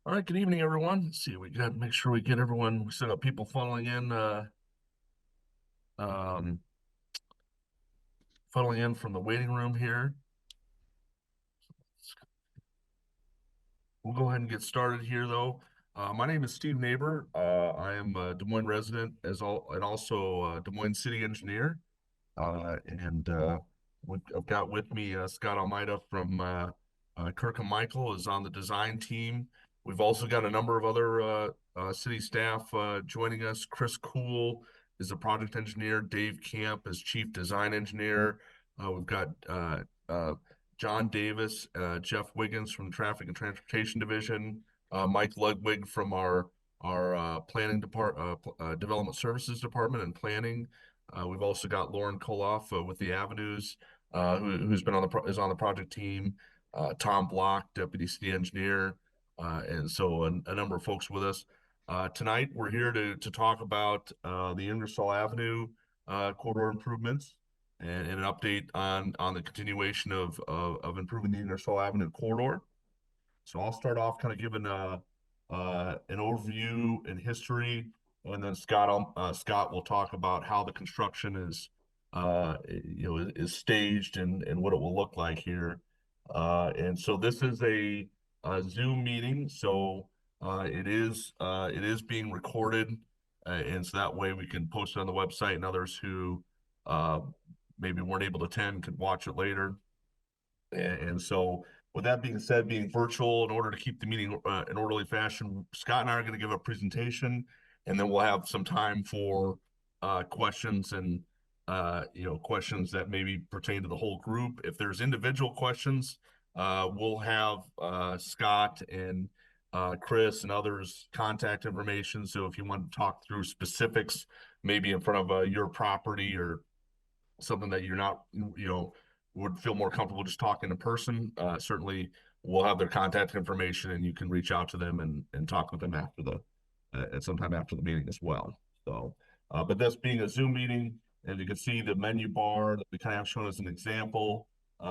All right, good evening, everyone. Let's see, we got make sure we get everyone. We still got people funneling in, um, funneling in from the waiting room here. We'll go ahead and get started here, though. My name is Steve Neighbor. I am a Des Moines resident and also a Des Moines city engineer. And I've got with me Scott Almeida from Kirk and Michael is on the design team. We've also got a number of other city staff joining us. Chris Cool is a project engineer. Dave Camp is chief design engineer. We've got John Davis, Jeff Wiggins from the Traffic and Transportation Division, Mike Ludwig from our planning development services department and planning. We've also got Lauren Koloff with the Avenues, who's been on is on the project team. Tom Block, deputy city engineer, and so a number of folks with us. Tonight, we're here to talk about the Ingersoll Avenue corridor improvements and an update on the continuation of improving the Ingersoll Avenue corridor. So I'll start off kind of giving an overview and history, and then Scott will talk about how the construction is staged and what it will look like here. And so this is a Zoom meeting, so it is being recorded, and so that way we can post it on the website, and others who uh, maybe weren't able to attend can watch it later. And so, with that being said, being virtual, in order to keep the meeting in orderly fashion, Scott and I are going to give a presentation, and then we'll have some time for questions and questions that maybe pertain to the whole group. If there's individual questions, we'll have Scott and Chris and others contact information. So if you want to talk through specifics, maybe in front of your property or something that you're not, would feel more comfortable just talking in person, certainly we'll have their contact information and you can reach out to them and talk with them after at sometime after the meeting as well. So, but this being a Zoom meeting, and you can see the menu bar that we kind of have shown as an example. We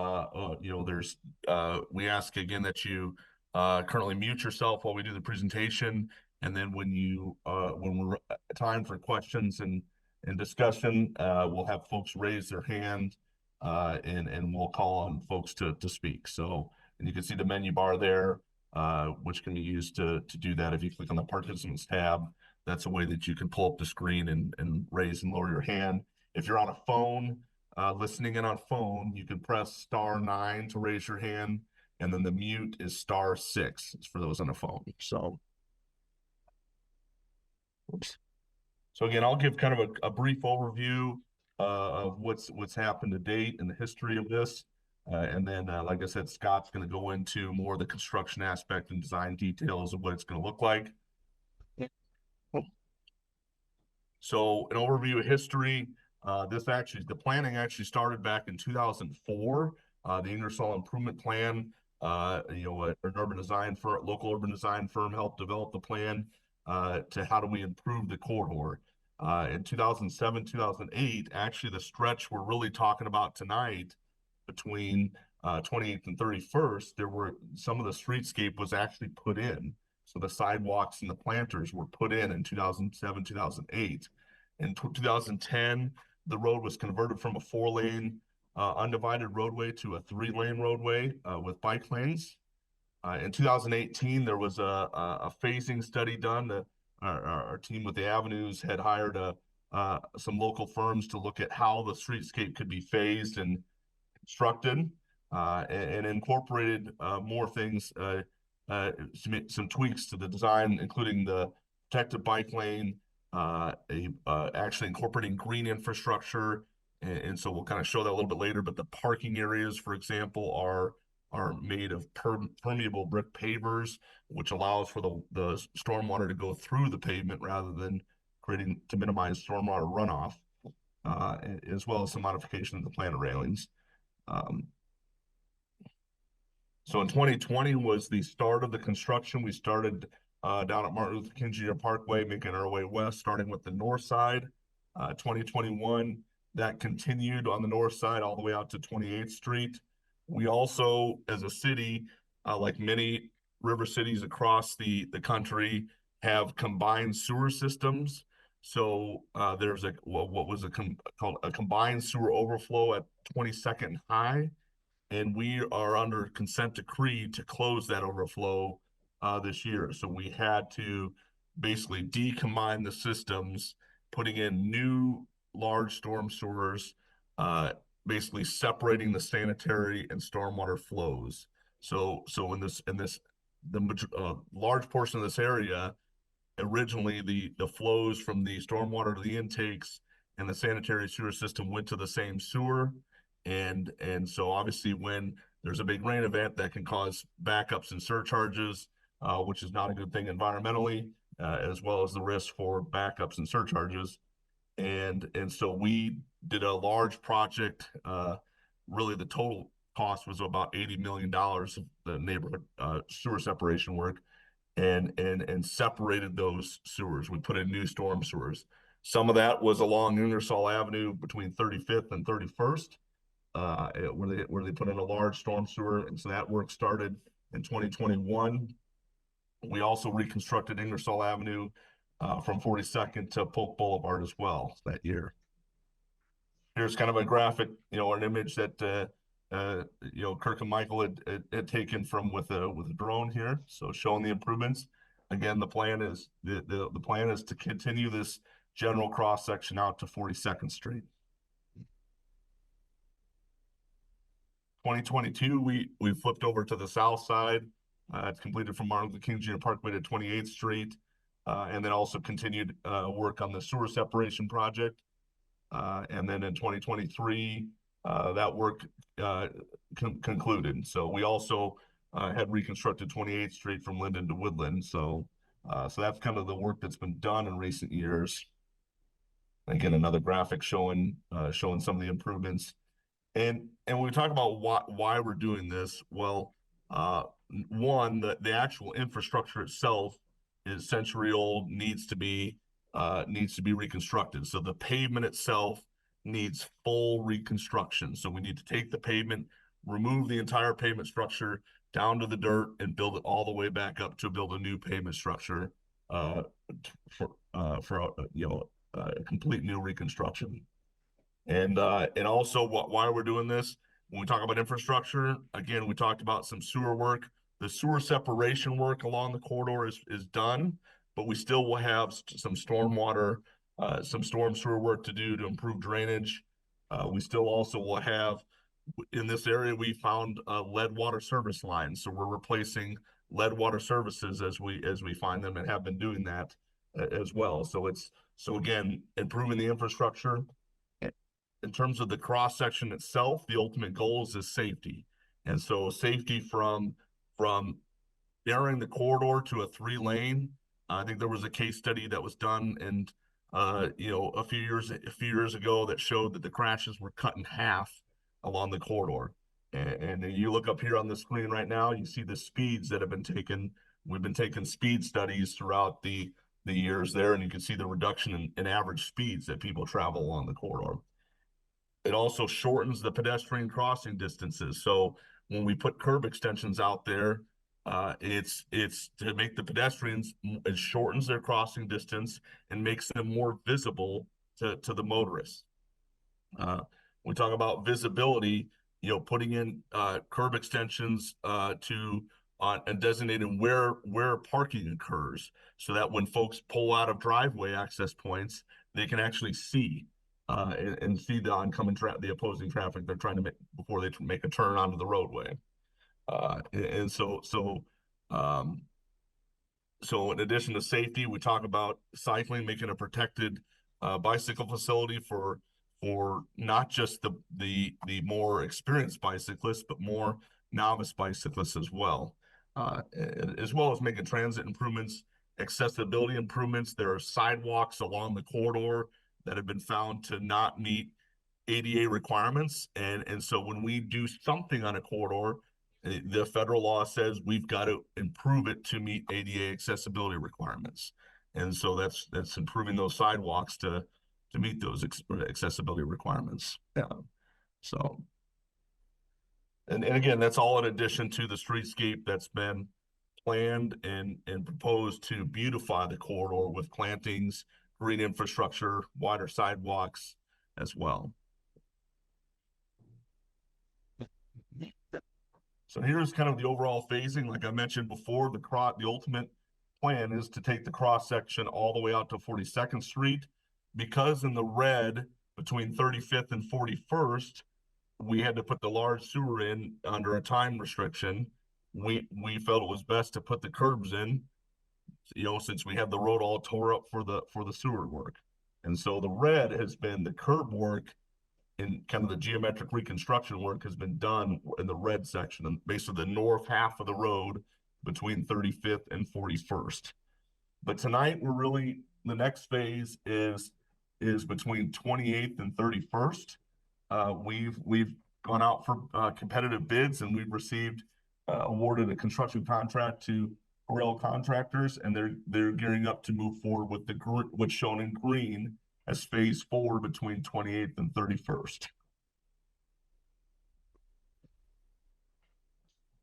ask again that you currently mute yourself while we do the presentation, and then when we're time for questions and discussion, we'll have folks raise their hand, and we'll call on folks to speak. So, and you can see the menu bar there, which can be used to do that. If you click on the participants tab, that's a way that you can pull up the screen and raise and lower your hand. If you're on a phone, listening in on phone, you can press *9 to raise your hand, and then the mute is *6. It's for those on a phone. So, oops. So again, I'll give kind of a brief overview of what's happened to date and the history of this. And then, like I said, Scott's going to go into more of the construction aspect and design details of what it's going to look like. So an overview of history. The planning actually started back in 2004. The Ingersoll Improvement Plan, an local urban design firm helped develop the plan to how do we improve the corridor. In 2007, 2008, actually the stretch we're really talking about tonight between 28th and 31st, there were some of the streetscape was actually put in. So the sidewalks and the planters were put in 2007, 2008. In 2010, the road was converted from a 4-lane undivided roadway to a 3-lane roadway with bike lanes. In 2018, there was a phasing study done. Our team with the Avenues had hired some local firms to look at how the streetscape could be phased and constructed, and incorporated more things, some tweaks to the design, including the protected bike lane, actually incorporating green infrastructure. And so we'll kind of show that a little bit later. But the parking areas, for example, are made of permeable brick pavers, which allows for the stormwater to go through the pavement rather than creating to minimize stormwater runoff, as well as some modification of the planter railings. So in 2020 was the start of the construction. We started down at Martin Luther King Jr. Parkway, making our way west, starting with the north side. 2021, that continued on the north side all the way out to 28th Street. We also, as a city, like many river cities across the country have combined sewer systems. So there's what was called a combined sewer overflow at 22nd High, and we are under consent decree to close that overflow this year. So we had to basically decombine the systems, putting in new large storm sewers, uh, basically separating the sanitary and stormwater flows. So in this the large portion of this area, originally the flows from the stormwater to the intakes and the sanitary sewer system went to the same sewer, and so obviously when there's a big rain event, that can cause backups and surcharges, which is not a good thing environmentally, as well as the risk for backups and surcharges. And so we did a large project. Really, the total cost was about $80 million of the neighborhood sewer separation work, and separated those sewers. We put in new storm sewers. Some of that was along Ingersoll Avenue between 35th and 31st, where they put in a large storm sewer, and so that work started in 2021. We also reconstructed Ingersoll Avenue from 42nd to Polk Boulevard as well that year. Here's kind of a graphic, an image that Kirk and Michael had taken from with a drone here, so showing the improvements. Again, the plan is to continue this general cross section out to 42nd Street. 2022, we flipped over to the south side. It's completed from Martin Luther King Jr. Parkway to 28th Street, and then also continued work on the sewer separation project. And then in 2023, that work concluded. So we also had reconstructed 28th Street from Linden to Woodland. So that's kind of the work that's been done in recent years. Again, another graphic showing some of the improvements. And when we talk about why we're doing this, well, one, the actual infrastructure itself is century old, needs to be reconstructed. So the pavement itself needs full reconstruction. So we need to take the pavement, remove the entire pavement structure down to the dirt, and build it all the way back up to build a new pavement structure for a complete new reconstruction. And also why we're doing this, when we talk about infrastructure, again, we talked about some sewer work. The sewer separation work along the corridor is done, but we still will have some stormwater, some storm sewer work to do to improve drainage. We still also will have, in this area, we found lead water service lines. So we're replacing lead water services as we find them, and have been doing that as well. So again, improving the infrastructure. In terms of the cross section itself, the ultimate goal is safety. And so safety from narrowing the corridor to a 3-lane. I think there was a case study that was done and a few years ago that showed that the crashes were cut in half along the corridor. And you look up here on the screen right now, you see the speeds that have been taken. We've been taking speed studies throughout the years there, and you can see the reduction in average speeds that people travel along the corridor. It also shortens the pedestrian crossing distances. So when we put curb extensions out there, it's to make the pedestrians, it shortens their crossing distance and makes them more visible to the motorists. We talk about visibility, putting in curb extensions and designating where parking occurs, so that when folks pull out of driveway access points, they can actually see and see the the opposing traffic they're trying to make before they make a turn onto the roadway. So in addition to safety, we talk about cycling, making a protected bicycle facility for not just the more experienced bicyclists, but more novice bicyclists as well as making transit improvements, accessibility improvements. There are sidewalks along the corridor that have been found to not meet ADA requirements. And so when we do something on a corridor, the federal law says we've got to improve it to meet ADA accessibility requirements. And so that's improving those sidewalks to meet those accessibility requirements. Yeah. So, and again, that's all in addition to the streetscape that's been planned and proposed to beautify the corridor with plantings, green infrastructure, wider sidewalks as well. So here's kind of the overall phasing. Like I mentioned before, the ultimate plan is to take the cross section all the way out to 42nd Street. Because in the red between 35th and 41st, we had to put the large sewer in under a time restriction. We felt it was best to put the curbs in, since we have the road all tore up for the sewer work. And so the red has been the curb work, in kind of the geometric reconstruction work has been done in the red section, and basically the north half of the road between 35th and 41st. But tonight the next phase is between 28th and 31st. We've gone out for competitive bids, and we've received awarded a construction contract to rail contractors, and they're gearing up to move forward with what's shown in green as phase 4 between 28th and 31st.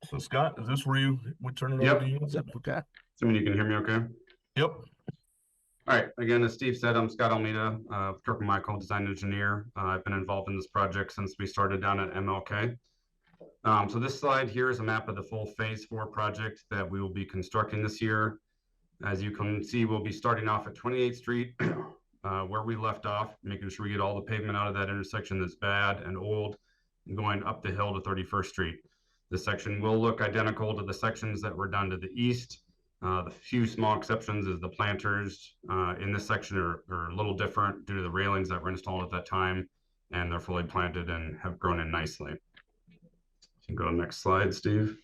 So Scott, is this where we turn it over to you? Okay. Assuming you can hear me okay? Yep. All right, again, as Steve said, I'm Scott Almeida, Carpenter design engineer. I've been involved in this project since we started down at MLK. So this slide here is a map of the full phase 4 project that we will be constructing this year. As you can see, we'll be starting off at 28th Street, where we left off, making sure we get all the pavement out of that intersection that's bad and old, and going up the hill to 31st Street. This section will look identical to the sections that were done to the east. The few small exceptions is the planters in this section are a little different due to the railings that were installed at that time, and they're fully planted and have grown in nicely. You can go to the next slide, Steve.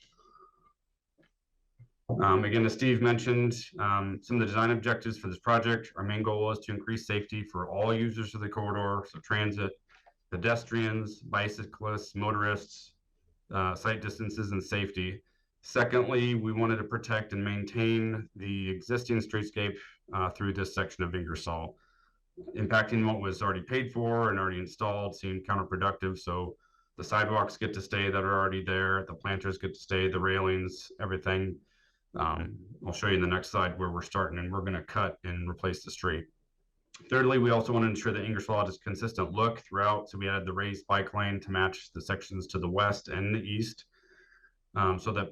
Again, as Steve mentioned, some of the design objectives for this project, our main goal is to increase safety for all users of the corridor, so transit, pedestrians, bicyclists, motorists, sight distances, and safety. Secondly, we wanted to protect and maintain the existing streetscape through this section of Ingersoll. Impacting what was already paid for and already installed seemed counterproductive, so the sidewalks get to stay that are already there, the planters get to stay, the railings, everything. I'll show you in the next slide where we're starting, and we're going to cut and replace the street. Thirdly, we also want to ensure that Ingersoll has a consistent look throughout, so we added the raised bike lane to match the sections to the west and the east, so that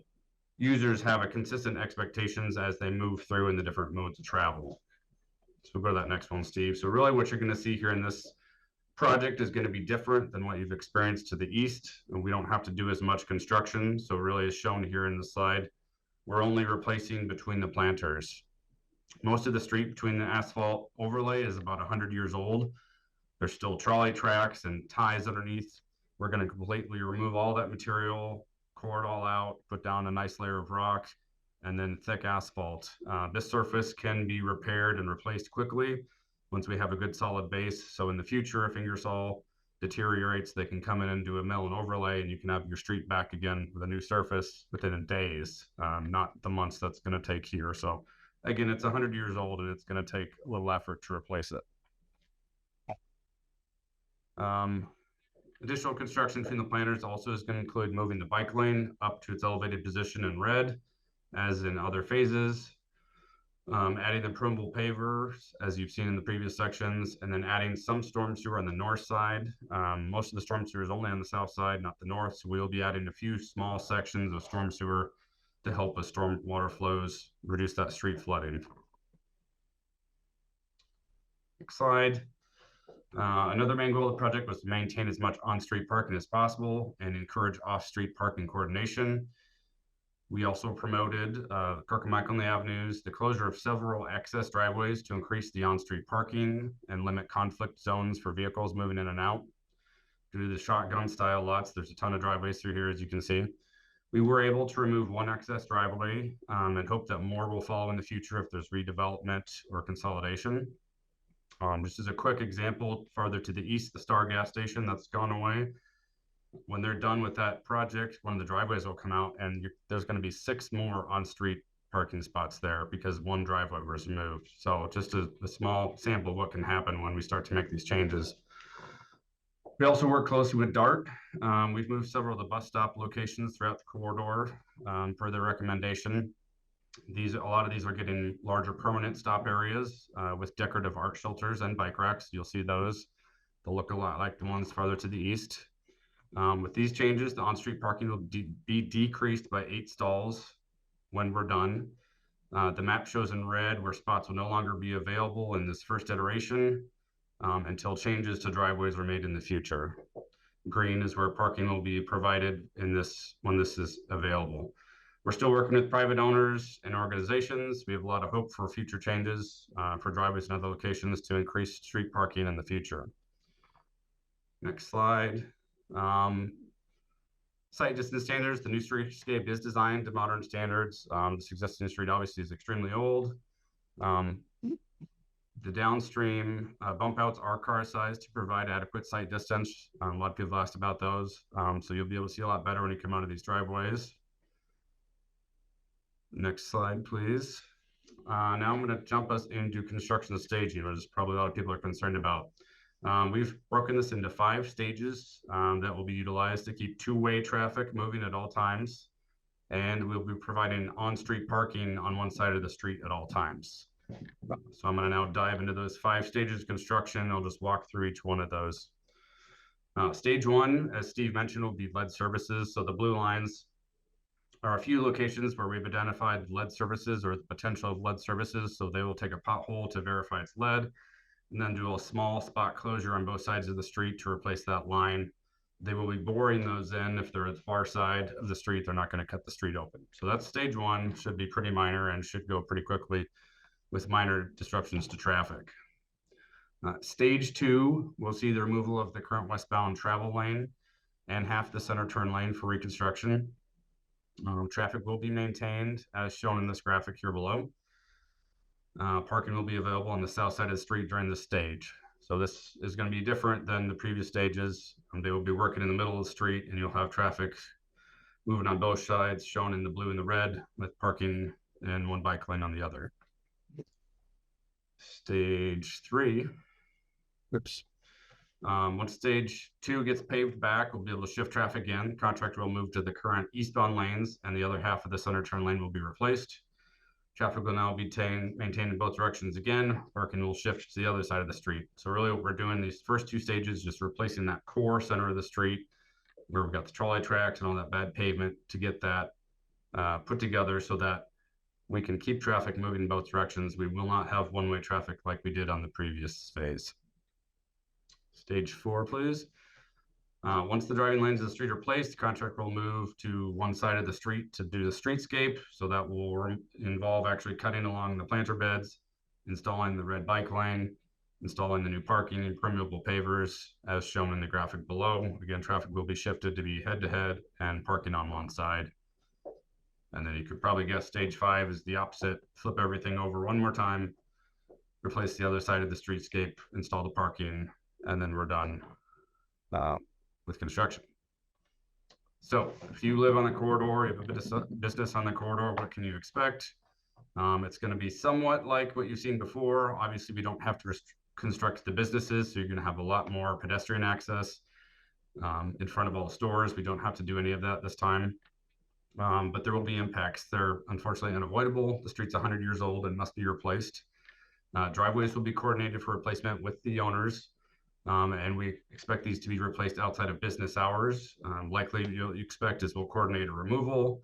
users have a consistent expectations as they move through in the different modes of travel. So we'll go to that next one, Steve. So really what you're going to see here in this project is going to be different than what you've experienced to the east. And we don't have to do as much construction. So really as shown here in the slide, we're only replacing between the planters. Most of the street between the asphalt overlay is about 100 years old. There's still trolley tracks and ties underneath. We're going to completely remove all that material, core it all out, put down a nice layer of rock, and then thick asphalt. This surface can be repaired and replaced quickly once we have a good solid base. So in the future, if Ingersoll deteriorates, they can come in and do a mill and overlay, and you can have your street back again with a new surface within days, not the months that's going to take here. So again, it's 100 years old, and it's going to take a little effort to replace it. Additional construction between the planters also is going to include moving the bike lane up to its elevated position in red, as in other phases, adding the permeable pavers, as you've seen in the previous sections, and then adding some storm sewer on the north side. Most of the storm sewer is only on the south side, not the north, so we'll be adding a few small sections of storm sewer to help with storm water flows, reduce that street flooding. Next slide. Another main goal of the project was to maintain as much on-street parking as possible and encourage off-street parking coordination. We also promoted Carmichael on the avenues, the closure of several access driveways to increase the on-street parking and limit conflict zones for vehicles moving in and out. Due to the shotgun style lots, there's a ton of driveways through here, as you can see. We were able to remove one access driveway and hope that more will follow in the future if there's redevelopment or consolidation. Just as a quick example, farther to the east, the Star gas station that's gone away. When they're done with that project, one of the driveways will come out, and there's going to be 6 more on-street parking spots there because one driveway was removed. So just a small sample of what can happen when we start to make these changes. We also work closely with DART. We've moved several of the bus stop locations throughout the corridor per their recommendation. A lot of these are getting larger permanent stop areas with decorative art shelters and bike racks. You'll see those. They'll look a lot like the ones farther to the east. With these changes, the on-street parking will be decreased by 8 stalls when we're done. The map shows in red where spots will no longer be available in this first iteration until changes to driveways are made in the future. Green is where parking will be provided in this when this is available. We're still working with private owners and organizations. We have a lot of hope for future changes for driveways and other locations to increase street parking in the future. Next slide. Site distance standards. The new streetscape is designed to modern standards. This existing street obviously is extremely old. The downstream bump outs are car sized to provide adequate site distance. A lot of people asked about those. So you'll be able to see a lot better when you come out of these driveways. Next slide, please. Now I'm going to jump us into construction staging, which is probably a lot of people are concerned about. We've broken this into 5 stages that will be utilized to keep two-way traffic moving at all times. And we'll be providing on-street parking on one side of the street at all times. So I'm going to now dive into those 5 stages of construction. I'll just walk through each one of those. Stage 1, as Steve mentioned, will be lead services. So the blue lines are a few locations where we've identified lead services or the potential of lead services. So they will take a pothole to verify it's lead, and then do a small spot closure on both sides of the street to replace that line. They will be boring those in. If they're at the far side of the street, they're not going to cut the street open. So that's stage 1, should be pretty minor and should go pretty quickly with minor disruptions to traffic. Stage 2, we'll see the removal of the current westbound travel lane and half the center turn lane for reconstruction. Traffic will be maintained as shown in this graphic here below. Parking will be available on the south side of the street during this stage. So this is going to be different than the previous stages. They will be working in the middle of the street, and you'll have traffic moving on both sides, shown in the blue and the red, with parking in one bike lane on the other. Stage 3. Oops. Once stage 2 gets paved back, we'll be able to shift traffic in. Contractor will move to the current eastbound lanes, and the other half of the center turn lane will be replaced. Traffic will now be maintained in both directions again. Parking will shift to the other side of the street. So really what we're doing these first 2 stages, just replacing that core center of the street where we've got the trolley tracks and all that bad pavement to get that put together so that we can keep traffic moving in both directions. We will not have one-way traffic like we did on the previous phase. Stage 4, please. Once the driving lanes of the street are placed, the contractor will move to one side of the street to do the streetscape. So that will involve actually cutting along the planter beds, installing the red bike lane, installing the new parking and permeable pavers as shown in the graphic below. Again, traffic will be shifted to be head-to-head and parking on one side. And then you could probably guess stage 5 is the opposite. Flip everything over one more time, replace the other side of the streetscape, install the parking, and then we're done with construction. So if you live on the corridor, you have a business on the corridor, what can you expect? It's going to be somewhat like what you've seen before. Obviously, we don't have to construct the businesses, so you're going to have a lot more pedestrian access in front of all the stores. We don't have to do any of that this time. But there will be impacts. They're unfortunately unavoidable. The street's 100 years old and must be replaced. Driveways will be coordinated for replacement with the owners. And we expect these to be replaced outside of business hours. Likely you expect is we'll coordinate a removal.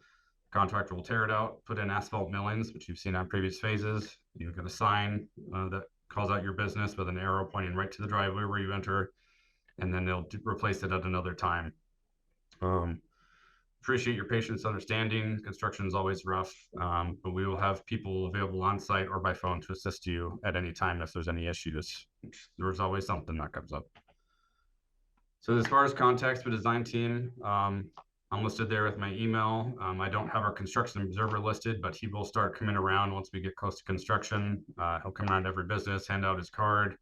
Contractor will tear it out, put in asphalt millings, which you've seen on previous phases. You've got a sign that calls out your business with an arrow pointing right to the driveway where you enter, and then they'll replace it at another time. Appreciate your patience, understanding. Construction is always rough, but we will have people available on site or by phone to assist you at any time if there's any issues. There's always something that comes up. So as far as contacts for the design team, I'm listed there with my email. I don't have our construction observer listed, but he will start coming around once we get close to construction. He'll come around to every business, hand out his card,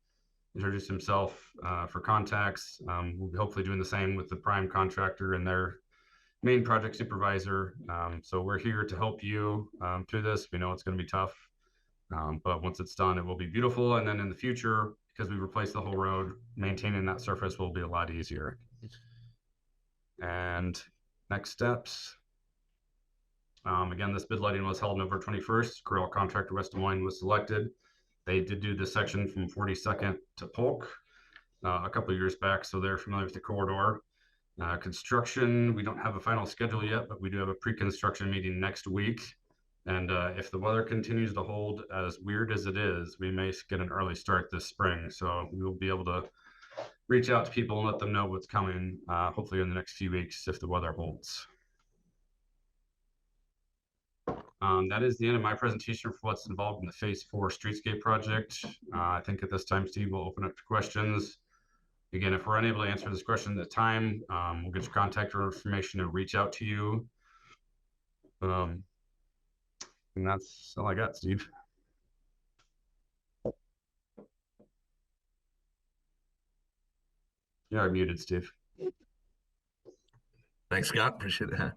introduce himself for contacts. We'll be hopefully doing the same with the prime contractor and their main project supervisor. So we're here to help you through this. We know it's going to be tough, but once it's done, it will be beautiful. And then in the future, because we replaced the whole road, maintaining that surface will be a lot easier. And next steps. Again, this bid letting was held November 21st. Corral contractor West Des Moines was selected. They did do the section from 42nd to Polk a couple of years back, so they're familiar with the corridor. Construction, we don't have a final schedule yet, but we do have a pre-construction meeting next week. And if the weather continues to hold as weird as it is, we may get an early start this spring. So we will be able to reach out to people and let them know what's coming, hopefully in the next few weeks if the weather holds. That is the end of my presentation for what's involved in the Phase 4 Streetscape project. I think at this time, Steve will open up to questions. Again, if we're unable to answer this question at the time, we'll get your contact information and reach out to you. And that's all I got, Steve. You're muted, Steve. Thanks, Scott. Appreciate that.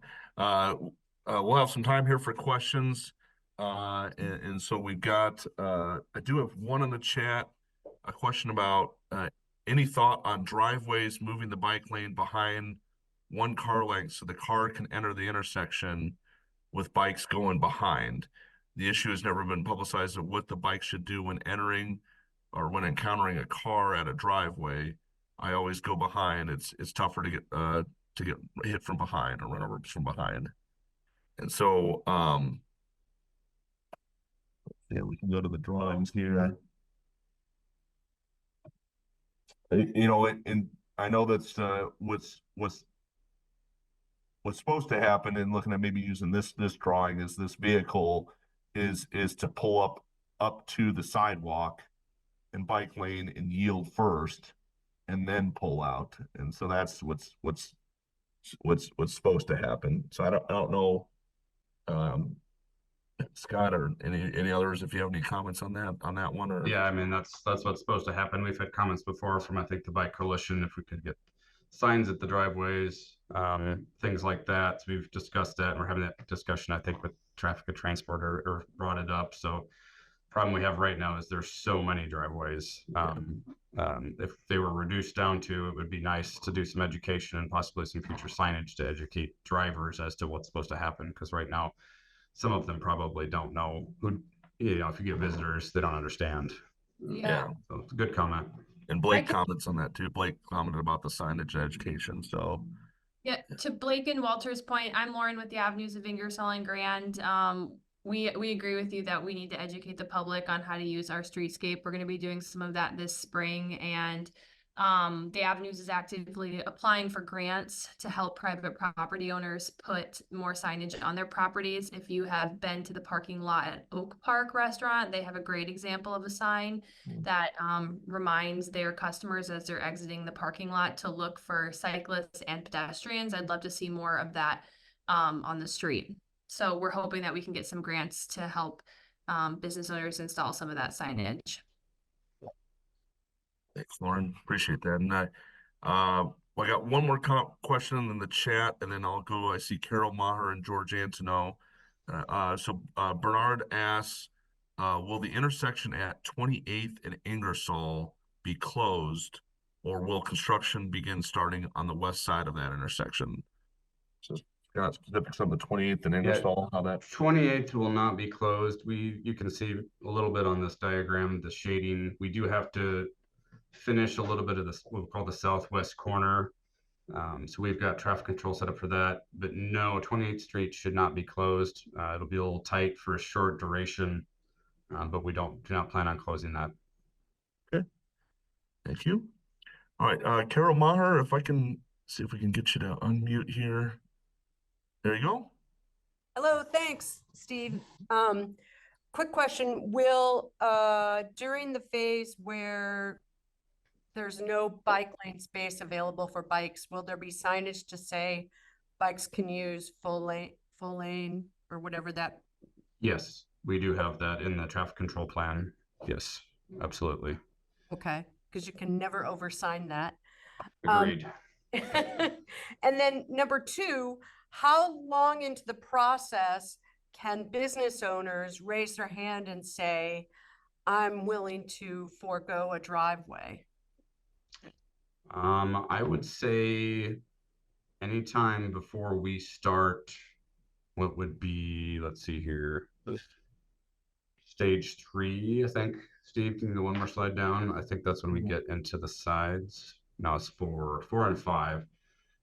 We'll have some time here for questions. And so we've got, I do have one in the chat, a question about any thought on driveways moving the bike lane behind one car length so the car can enter the intersection with bikes going behind. The issue has never been publicized of what the bike should do when entering or when encountering a car at a driveway. I always go behind. It's tougher to get hit from behind or run over from behind. And so yeah, we can go to the drawings here. You know, and I know that's what's supposed to happen, and looking at maybe using this drawing is this vehicle is to pull up to the sidewalk and bike lane and yield first and then pull out. And so that's what's supposed to happen. So I don't know, Scott or any others, if you have any comments on that one. Or yeah, I mean that's what's supposed to happen. We've had comments before from I think the Bike Coalition if we could get signs at the driveways, things like that. So we've discussed that and we're having that discussion I think with traffic and transport or brought it up. So problem we have right now is there's so many driveways. If they were reduced down to, it would be nice to do some education and possibly some future signage to educate drivers as to what's supposed to happen. Because right now, some of them probably don't know who, you know, if you get visitors, they don't understand. Yeah. So it's a good comment. And Blake comments on that too. Blake commented about the signage education. So yeah, to Blake and Walter's point, I'm Lauren with the Avenues of Ingersoll and Grand. We agree with you that we need to educate the public on how to use our streetscape. We're going to be doing some of that this spring, and the Avenues is actively applying for grants to help private property owners put more signage on their properties. If you have been to the parking lot at Oak Park Restaurant, they have a great example of a sign that reminds their customers as they're exiting the parking lot to look for cyclists and pedestrians. I'd love to see more of that on the street. So we're hoping that we can get some grants to help business owners install some of that signage. thanks, Lauren. Appreciate that. And well, I got one more question in the chat, and then I'll go. I see Carol Maher and George Antono. So Bernard asks, will the intersection at 28th and Ingersoll be closed, or will construction begin starting on the west side of that intersection? So got specifics on the 28th and Ingersoll, how that 28th will not be closed. You can see a little bit on this diagram, the shading. We do have to finish a little bit of this, what we call the southwest corner. So we've got traffic control set up for that, but no, 28th Street should not be closed. It'll be a little tight for a short duration, but we do not plan on closing that. Okay, thank you. All right, Carol Maher, if I can see if we can get you to unmute here. There you go. Hello, thanks, Steve. Quick question. Will, during the phase where there's no bike lane space available for bikes, will there be signage to say bikes can use full lane or whatever that? Yes, we do have that in the traffic control plan. Yes, absolutely. Okay, because you can never oversign that. Agreed. And then number two, how long into the process can business owners raise their hand and say, I'm willing to forego a driveway? I would say anytime before we start what would be, let's see here, stage 3, I think. Steve, can you go one more slide down? I think that's when we get into the sides. No, it's 4 and 5.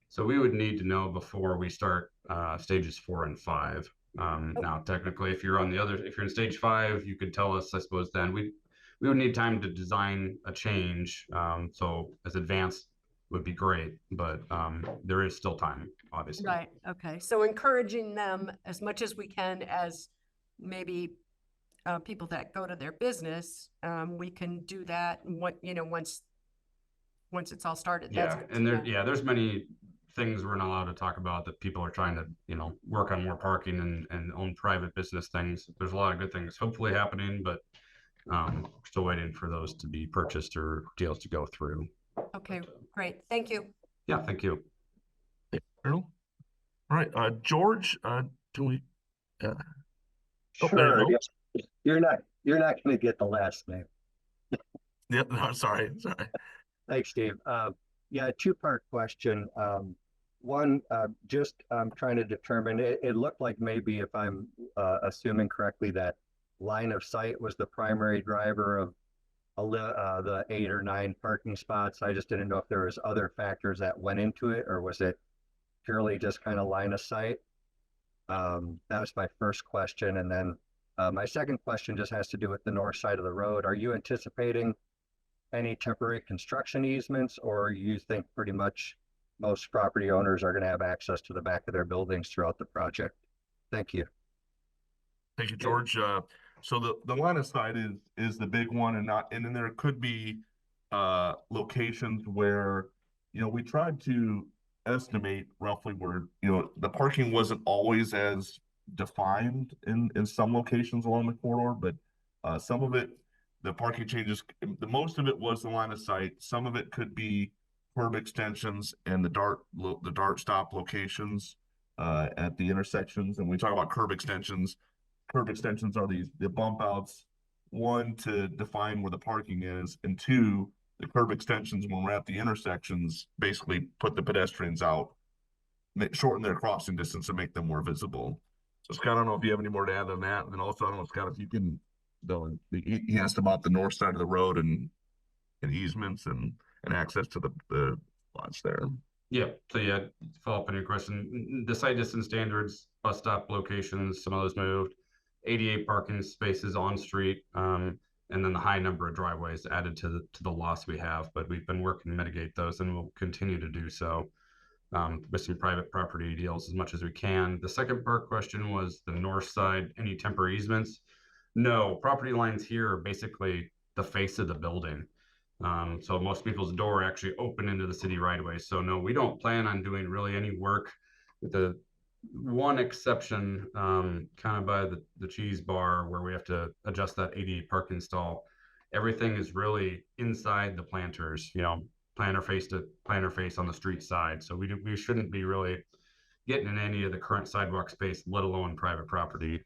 So we would need to know before we start stages 4 and 5. Now, technically, if you're in stage 5, you could tell us, I suppose, then we would need time to design a change. So as advanced would be great, but there is still time, obviously. Right, okay. So encouraging them as much as we can as maybe people that go to their business, we can do that once it's all started. That's Yeah, good and to know. there's many things we're not allowed to talk about that people are trying to, work on more parking and own private business things. There's a lot of good things hopefully happening, but we're still waiting for those to be purchased or deals to go through. Okay, great. Thank you. Yeah, thank you. All right, George, do we? Oh, there Sure. you go. Yes. You're not going to get the last name. Yep. No, sorry. Thanks, Steve. Yeah, two-part question. One, just trying to determine. It looked like maybe, if I'm assuming correctly, that line of sight was the primary driver of the 8 or 9 parking spots. I just didn't know if there was other factors that went into it, or was it purely just kind of line of sight? That was my first question. And then my second question just has to do with the north side of the road. Are you anticipating any temporary construction easements, or you think pretty much most property owners are going to have access to the back of their buildings throughout the project? Thank you. Thank you, George. So the line of sight is the big one, and then there could be locations where we tried to estimate roughly where the parking wasn't always as defined in some locations along the corridor, but some of it, the parking changes, the most of it was the line of sight. Some of it could be curb extensions and the dart stop locations at the intersections. And we talk about curb extensions. Curb extensions are the bump outs, one, to define where the parking is, and two, the curb extensions when we're at the intersections basically put the pedestrians out, shorten their crossing distance and make them more visible. So Scott, I don't know if you have any more to add on that. And then also, I don't know, Scott, if you can, he asked about the north side of the road and easements and access to the lots there. Yeah, so yeah, to follow up on your question, the site distance standards, bus stop locations, some of those moved, 88 parking spaces on street, and then the high number of driveways added to the loss we have, but we've been working to mitigate those and we'll continue to do so with some private property deals as much as we can. The second part question was the north side, any temporary easements? No, property lines here are basically the face of the building. So most people's door actually open into the city right away. So no, we don't plan on doing really any work, with the one exception kind of by the cheese bar where we have to adjust that 88 parking stall. Everything is really inside the planters, planter face to planter face on the street side. So we shouldn't be really getting in any of the current sidewalk space, let alone private property.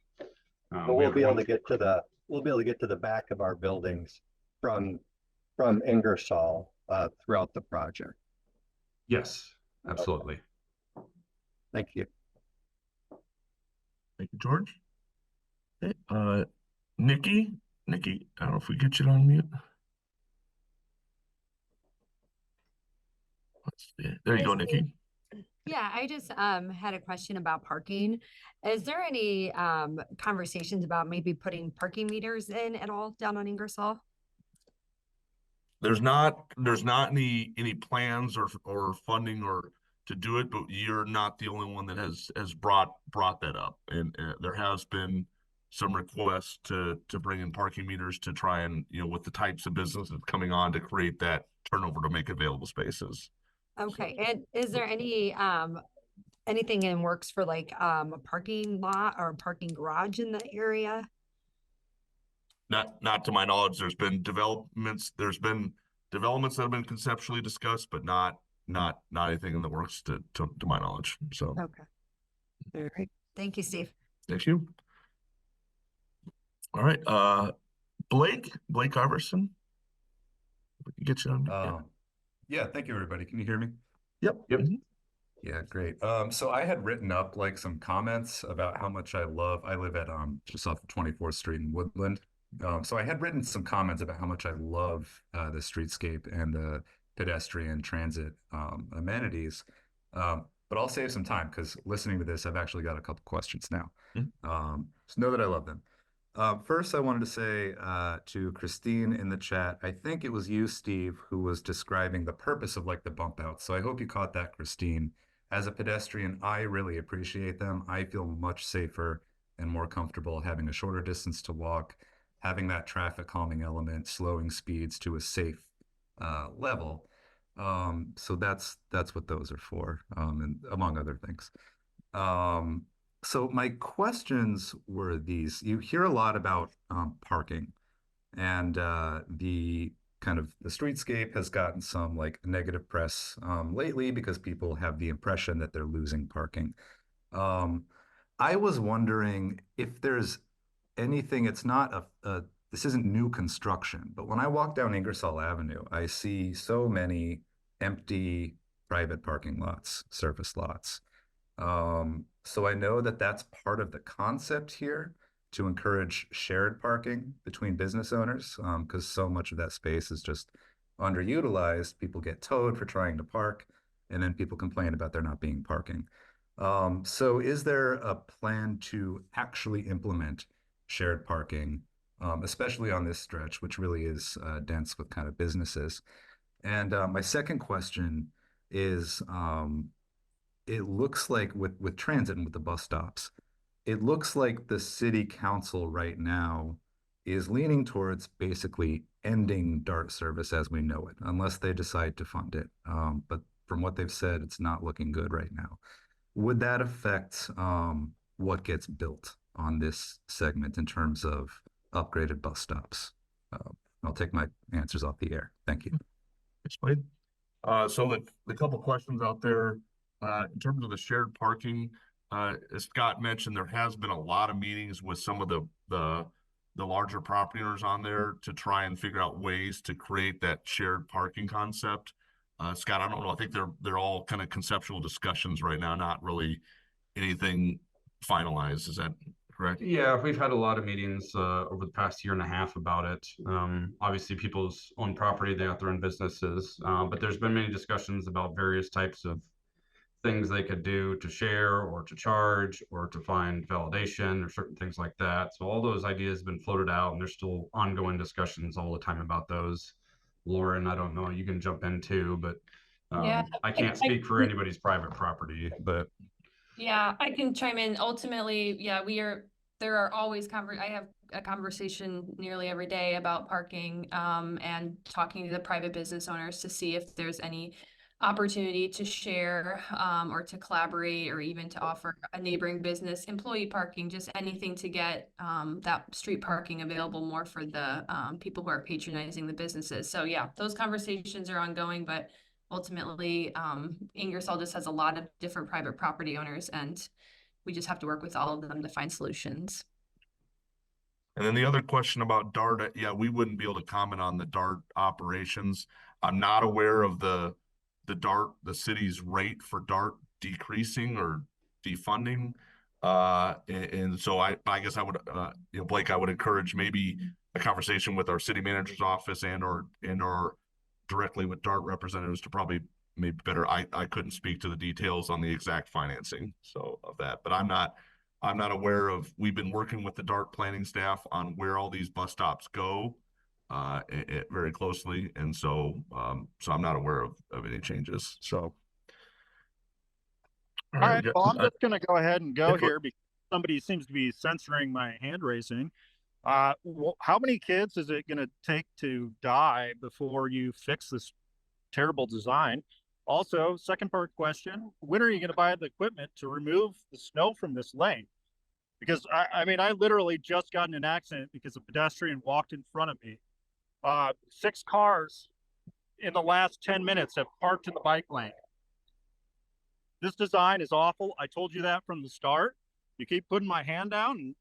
But we'll be able to get to the back of our buildings from Ingersoll throughout the project. Yes, absolutely. Thank you. Thank you, George. Okay, Nikki, I don't know if we get you on mute. Let's see. There you go, Nikki. Yeah, I just had a question about parking. Is there any conversations about maybe putting parking meters in at all down on Ingersoll? There's not any plans or funding or to do it, but you're not the only one that has brought that up, and there has been some requests to bring in parking meters to try and with the types of businesses coming on to create that turnover to make available spaces. Okay, and is there any anything in works for like a parking lot or a parking garage in the area? Not to my knowledge. There's been developments that have been conceptually discussed, but not anything in the works to my knowledge. So Okay. All right. Thank you, Steve. thank you. All right, Blake Iverson. We can get you on. Yeah, thank you, everybody. Can you hear me? Yep. Yep. Yeah, great. So I had written up like some comments about how much I live at just off of 24th Street in Woodland. So I had written some comments about how much I love the streetscape and the pedestrian transit amenities. But I'll save some time because listening to this, I've actually got a couple questions now. So know that I love them. First, I wanted to say to Christine in the chat, I think it was you, Steve, who was describing the purpose of like the bump outs. So I hope you caught that, Christine. As a pedestrian, I really appreciate them. I feel much safer and more comfortable having a shorter distance to walk, having that traffic calming element, slowing speeds to a safe level. So that's what those are for, and among other things. So my questions were these. You hear a lot about parking, and the kind of the streetscape has gotten some like negative press lately because people have the impression that they're losing parking. Um, I was wondering if there's anything, it's not this isn't new construction, but when I walk down Ingersoll Avenue, I see so many empty private parking lots, surface lots. So I know that that's part of the concept here to encourage shared parking between business owners, because so much of that space is just underutilized. People get towed for trying to park, and then people complain about there not being parking. So is there a plan to actually implement shared parking, especially on this stretch, which really is dense with kind of businesses? And my second question is, it looks like with transit and with the bus stops, it looks like the city council right now is leaning towards basically ending DART service as we know it, unless they decide to fund it. But from what they've said, it's not looking good right now. Would that affect what gets built on this segment in terms of upgraded bus stops? I'll take my answers off the air. Thank you. Explain. So the couple questions out there, in terms of the shared parking, as Scott mentioned, there has been a lot of meetings with some of the larger property owners on there to try and figure out ways to create that shared parking concept. Scott, I don't know. I think they're all kind of conceptual discussions right now, not really anything finalized. Is that correct? Yeah, we've had a lot of meetings over the past year and a half about it. Obviously, people's own property, they have their own businesses, but there's been many discussions about various types of things they could do to share or to charge or to find validation or certain things like that. So all those ideas have been floated out, and there's still ongoing discussions all the time about those. Lauren, I don't know, you can jump in too, but Yeah, I can't speak for anybody's private property, but Yeah, I can chime in. Ultimately, yeah, there are always I have a conversation nearly every day about parking, and talking to the private business owners to see if there's any opportunity to share, or to collaborate, or even to offer a neighboring business employee parking, just anything to get, that street parking available more for the, people who are patronizing the businesses. So yeah, those conversations are ongoing, but ultimately, Ingersoll just has a lot of different private property owners, and we just have to work with all of them to find solutions. And then the other question about DART, yeah, we wouldn't be able to comment on the DART operations. I'm not aware of the city's rate for DART decreasing or defunding. And so I guess I would, Blake, I would encourage maybe a conversation with our city manager's office or directly with DART representatives to probably maybe better. I couldn't speak to the details on the exact financing of that, but I'm not aware of. We've been working with the DART planning staff on where all these bus stops go very closely, and so I'm not aware of any changes. So all right, well, I'm just going to go ahead and go Yeah, here because somebody seems to be censoring my hand raising. How many kids is it going to take to die before you fix this terrible design? Also, second part question, when are you going to buy the equipment to remove the snow from this lane? Because I mean, I literally just got in an accident because a pedestrian walked in front of me. 6 cars in the last 10 minutes have parked in the bike lane. This design is awful. I told you that from the start. You keep putting my hand down, and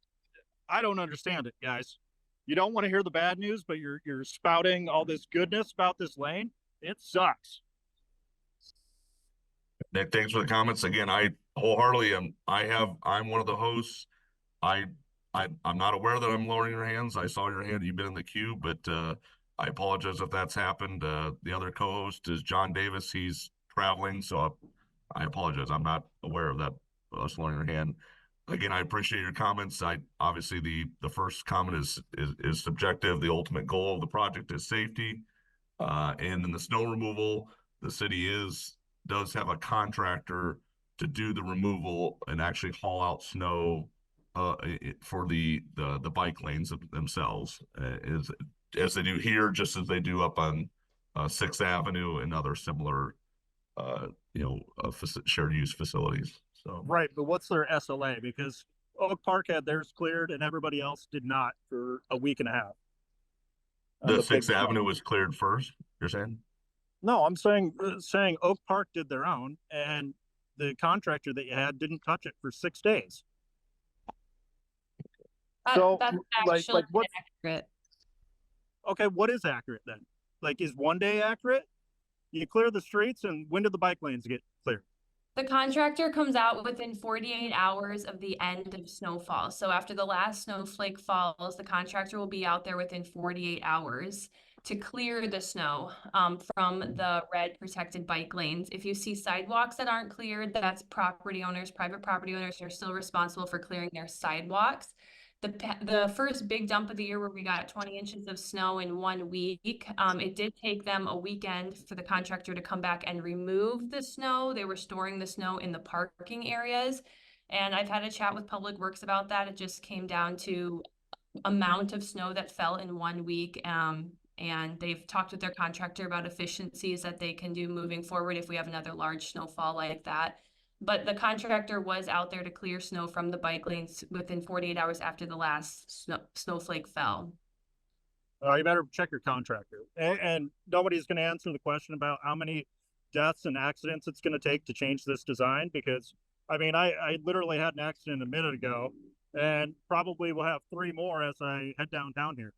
I don't understand it, guys. You don't want to hear the bad news, but you're spouting all this goodness about this lane. It sucks. Nick, thanks for the comments. Again, I wholeheartedly am. I'm one of the hosts. I, I'm not aware that I'm lowering your hands. I saw your hand. You've been in the queue, but I apologize if that's happened. The other co-host is John Davis. He's traveling, so I apologize. I'm not aware of that. Us lowering your hand. Again, I appreciate your comments. I obviously the first comment is subjective. The ultimate goal of the project is safety. And in the snow removal, the city does have a contractor to do the removal and actually haul out snow for the bike lanes themselves, as they do here, just as they do up on 6th Avenue and other similar shared use facilities. So Right, but what's their SLA? Because Oak Park had theirs cleared and everybody else did not for a week and a half. the big 6th snow. Avenue was cleared first, you're saying? No, I'm saying Oak Park did their own, and the contractor that you had didn't touch it for 6 days. So, That's like actually what? inaccurate. Okay, what is accurate then? Like, is 1 day accurate? You clear the streets, and when did the bike lanes get cleared? The contractor comes out within 48 hours of the end of snowfall. So after the last snowflake falls, the contractor will be out there within 48 hours to clear the snow from the red protected bike lanes. If you see sidewalks that aren't cleared, that's property owners, private property owners are still responsible for clearing their sidewalks. The first big dump of the year where we got 20 inches of snow in 1 week, it did take them a weekend for the contractor to come back and remove the snow. They were storing the snow in the parking areas. And I've had a chat with Public Works about that. It just came down to amount of snow that fell in 1 week. And they've talked with their contractor about efficiencies that they can do moving forward if we have another large snowfall like that. But the contractor was out there to clear snow from the bike lanes within 48 hours after the last snowflake fell. You better check your contractor. And nobody's going to answer the question about how many deaths and accidents it's going to take to change this design, because, I mean, I literally had an accident a minute ago, and probably will have 3 more as I head downtown here.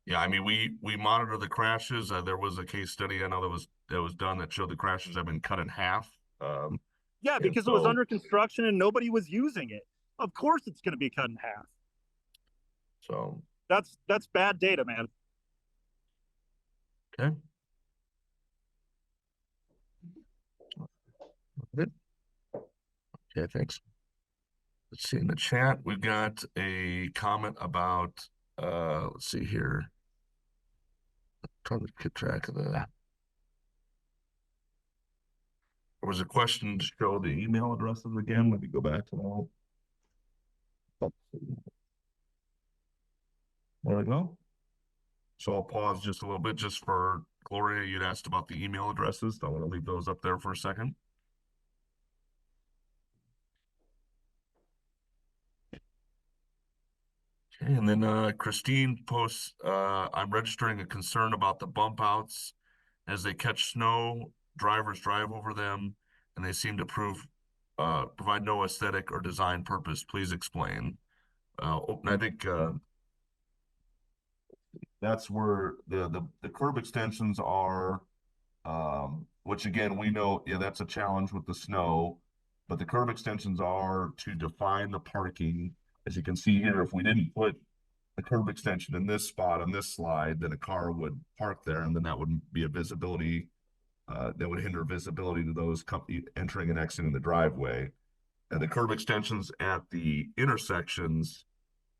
Yeah, I mean, we monitor the crashes. There was a case study I know that was done that showed the crashes have been cut in half. Yeah, because it was under construction and nobody was using it. Of course, it's going to be cut in half. So that's bad data, man. okay. Good. Okay, thanks. Let's see in the chat. We've got a comment about let's see here. I'm trying to keep track of that. There was a question to show the email addresses again. Let me go back to that. There we go. So I'll pause just a little bit just for Gloria. You'd asked about the email addresses. I want to leave those up there for a second. Okay, and then Christine posts, I'm registering a concern about the bump outs as they catch snow, drivers drive over them, and they seem to provide no aesthetic or design purpose. Please explain. And I think that's where the curb extensions are, which again, we know, yeah, that's a challenge with the snow, but the curb extensions are to define the parking. As you can see here, if we didn't put a curb extension in this spot on this slide, then a car would park there, and then that would be a visibility, that would hinder visibility to those entering and exiting the driveway. And the curb extensions at the intersections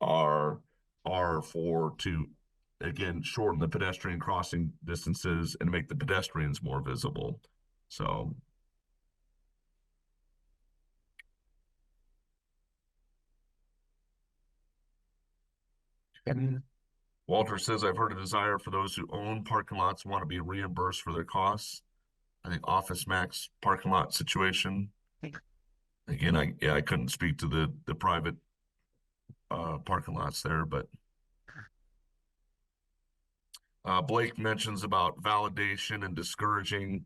are to, again, shorten the pedestrian crossing distances and make the pedestrians more visible. So Walter says, I've heard a desire for those who own parking lots want to be reimbursed for their costs. I think Office Max parking lot situation. Again, I couldn't speak to the private parking lots there, but Blake mentions about validation and discouraging,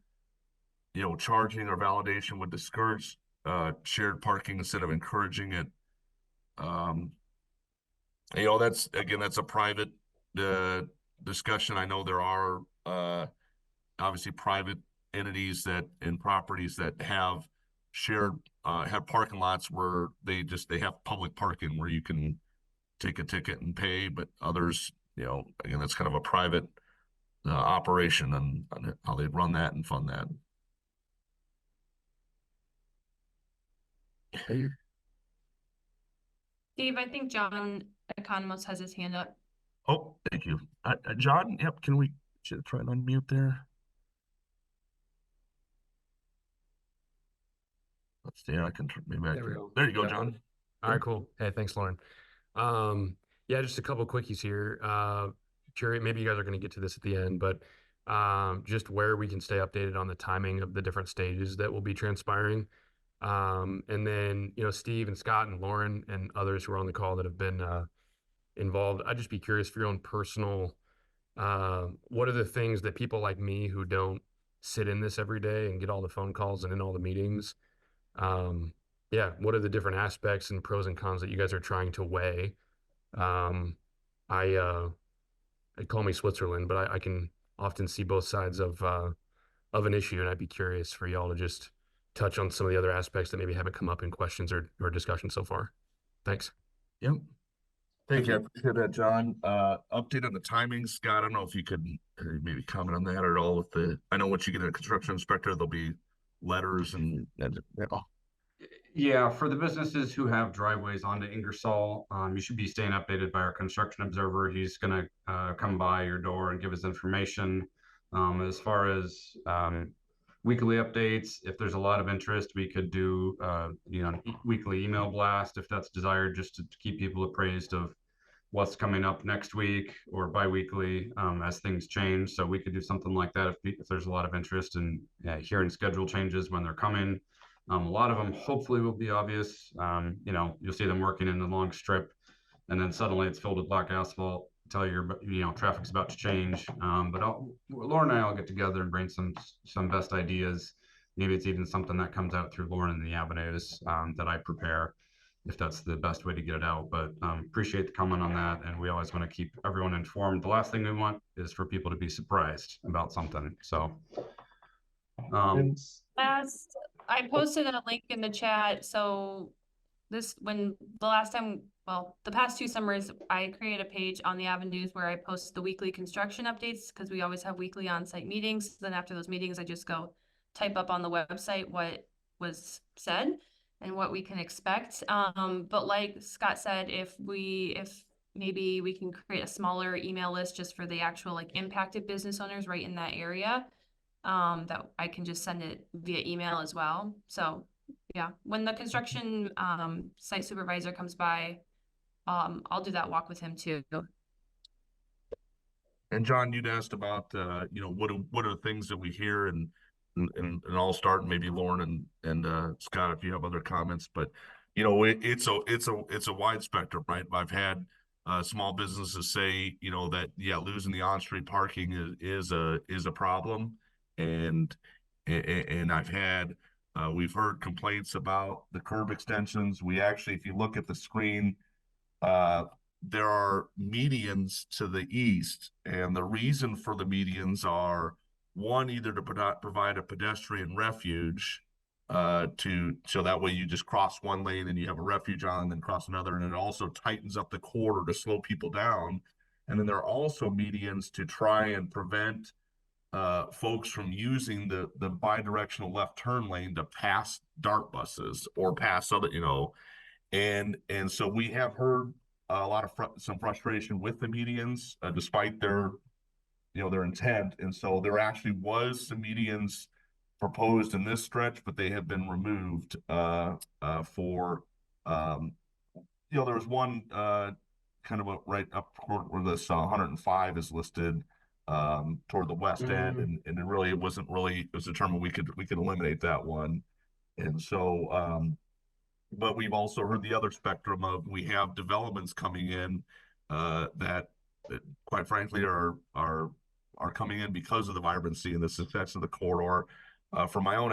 charging or validation would discourage shared parking instead of encouraging it. That's a private discussion. I know there are obviously private entities that and properties that have shared have parking lots where they have public parking where you can take a ticket and pay, but others, again, that's kind of a private operation and how they run that and fund that. Steve, I think John Economos has his hand up. Oh, thank you. John, yep, should try and unmute there? Let's see, I can, maybe I There we can. go. There you go, Yeah. John. All right, cool. Hey, thanks, Lauren. Yeah, just a couple quickies here. Curious, maybe you guys are going to get to this at the end, but just where we can stay updated on the timing of the different stages that will be transpiring. And then, Steve and Scott and Lauren and others who are on the call that have been involved, I'd just be curious for your own personal, what are the things that people like me who don't sit in this every day and get all the phone calls and in all the meetings, yeah, what are the different aspects and pros and cons that you guys are trying to weigh? They call me Switzerland, but I can often see both sides of an issue, and I'd be curious for y'all to just touch on some of the other aspects that maybe haven't come up in questions or discussion so far. Thanks. Yep. Thank you. I appreciate that, John. Update on the timing, Scott. I don't know if you could maybe comment on that at all with I know once you get a construction inspector, there'll be letters and Yeah, for the businesses who have driveways onto Ingersoll, you should be staying updated by our construction observer. He's going to come by your door and give us information. As far as weekly updates, if there's a lot of interest, we could do weekly email blast if that's desired, just to keep people appraised of what's coming up next week, or bi-weekly as things change. So we could do something like that if there's a lot of interest in hearing schedule changes when they're coming. A lot of them hopefully will be obvious. You'll see them working in the long strip, and then suddenly it's filled with black asphalt. Tell you, traffic's about to change. But Lauren and I will get together and bring some best ideas. Maybe it's even something that comes out through Lauren and the avenues that I prepare, if that's the best way to get it out. But appreciate the comment on that, and we always want to keep everyone informed. The last thing we want is for people to be surprised about something. So. I posted a link in the chat. So the past 2 summers, I created a page on the avenues where I post the weekly construction updates, because we always have weekly on-site meetings. Then after those meetings, I just go type up on the website what was said and what we can expect. But like Scott said, if maybe we can create a smaller email list just for the actual impacted business owners right in that area, that I can just send it via email as well. So yeah, when the construction site supervisor comes by, I'll do that walk with him too. And John, you'd asked about what are the things that we hear, and I'll start, and maybe Lauren and Scott if you have other comments. But it's a wide spectrum, right? I've had small businesses say that losing the on-street parking is a problem. And I've had we've heard complaints about the curb extensions. We actually, if you look at the screen, there are medians to the east, and the reason for the medians are, one, either to provide a pedestrian refuge so that way you just cross one lane and you have a refuge on, and then cross another, and it also tightens up the corridor to slow people down. And then there are also medians to try and prevent folks from using the bi-directional left turn lane to pass DART buses or pass other, and so we have heard a lot of some frustration with the medians, despite their intent. And so there actually was some medians proposed in this stretch, but they have been removed for there was one kind of right up where this 105 is listed, toward the west end, and it was determined we could eliminate that one. And so but we've also heard the other spectrum of, we have developments coming in that quite frankly are coming in because of the vibrancy and the success of the corridor. For my own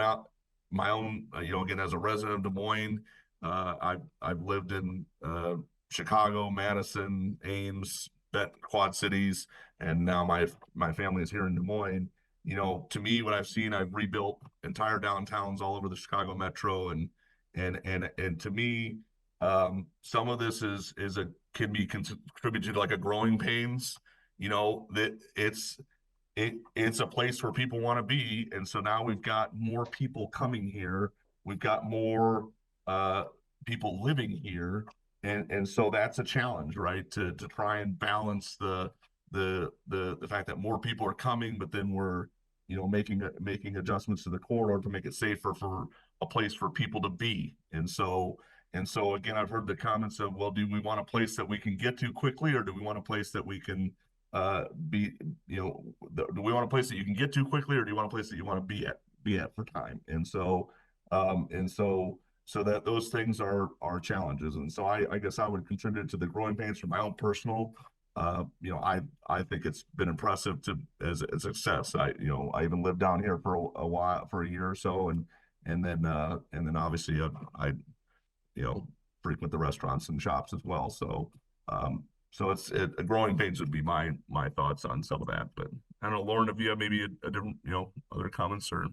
again, as a resident of Des Moines, I've lived in Chicago, Madison, Ames, Quad Cities, and now my family is here in Des Moines. you know, to me, what I've seen, I've rebuilt entire downtowns all over the Chicago metro, and to me, some of this can be contributed to like a growing pains, you know, that it's a place where people want to be, and so now we've got more people coming here, we've got more people living here, and so that's a challenge, right? To try and balance the fact that more people are coming, but then we're, you know, making adjustments to the corridor to make it safer for a place for people to be. And so again, I've heard the comments of, well, do we want a place that we can get to quickly, or do we want a place that we can be, you know, do we want a place that you can get to quickly, or do you want a place that you want to be at for time? So that those things are challenges. And so I guess I would contribute to the growing pains from my own personal. You know, I think it's been impressive as a success. You know, I even lived down here for a while, for a year or so, and then obviously I you know, frequent the restaurants and shops as well. So a growing pains would be my thoughts on some of that. But I don't know, Lauren, if you have maybe a different, you know, other comments or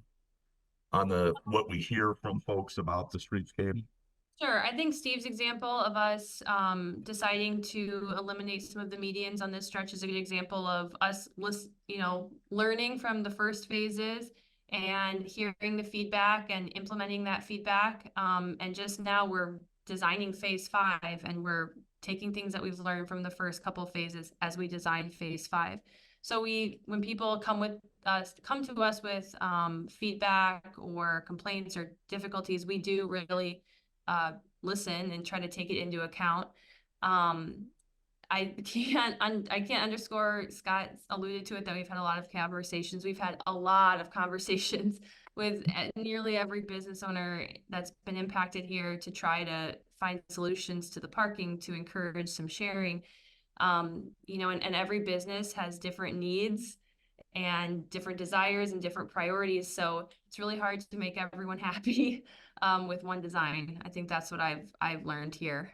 on what we hear from folks about the streetscape. Sure. I think Steve's example of us deciding to eliminate some of the medians on this stretch is a good example of us, you know, learning from the first phases and hearing the feedback and implementing that feedback. And just now we're designing phase 5, and we're taking things that we've learned from the first couple phases as we design phase 5. So when people come to us with feedback or complaints or difficulties, we do really listen and try to take it into account. I can't underscore, Scott alluded to it, that we've had a lot of conversations. We've had a lot of conversations with nearly every business owner that's been impacted here to try to find solutions to the parking, to encourage some sharing. You know, and every business has different needs and different desires and different priorities. So it's really hard to make everyone happy with one design. I think that's what I've learned here.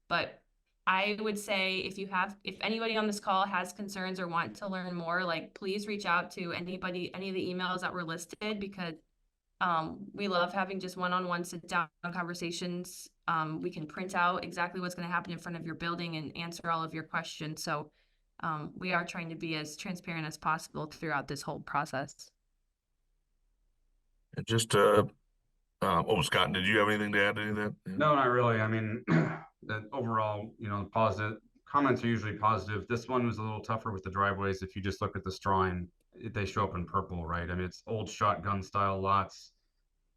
But I would say if anybody on this call has concerns or want to learn more, like, please reach out to any of the emails that were listed, because we love having just one-on-one sit-down conversations. We can print out exactly what's going to happen in front of your building and answer all of your questions. So we are trying to be as transparent as possible throughout this whole process. And just Scott, did you have anything to add to any of that? No, not really. I mean, that overall, you know, positive comments are usually positive. This one was a little tougher with the driveways. If you just look at this drawing, they show up in purple, right? I mean, it's old shotgun style lots.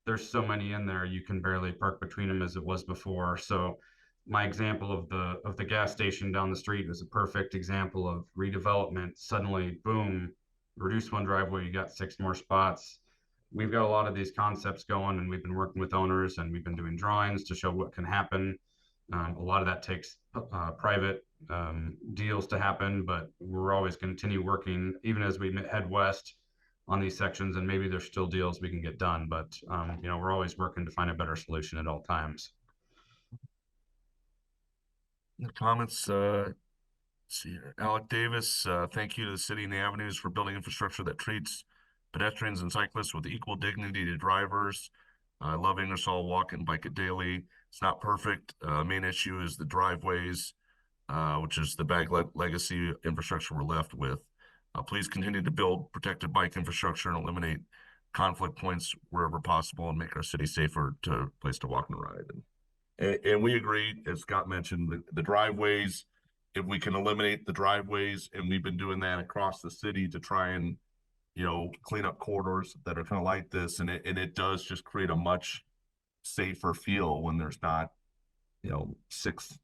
There's so many in there, you can barely park between them as it was before. So my example of the gas station down the street was a perfect example of redevelopment. Suddenly, boom, reduce one driveway, you got 6 more spots. We've got a lot of these concepts going, and we've been working with owners, and we've been doing drawings to show what can happen. A lot of that takes private deals to happen, but we're always continue working, even as we head west on these sections, and maybe there's still deals we can get done, but you know, we're always working to find a better solution at all times. Comments? Let's see here. Alec Davis, thank you to the city and the avenues for building infrastructure that treats pedestrians and cyclists with equal dignity to drivers. I love Ingersoll, walk and bike it daily. It's not perfect. Main issue is the driveways, which is the bag legacy infrastructure we're left with. Please continue to build protected bike infrastructure and eliminate conflict points wherever possible, and make our city safer place to walk and ride. And we agree, as Scott mentioned, the driveways, if we can eliminate the driveways, and we've been doing that across the city to try and, you know, clean up corridors that are kind of like this, and it does just create a much safer feel when there's not, you know, 6,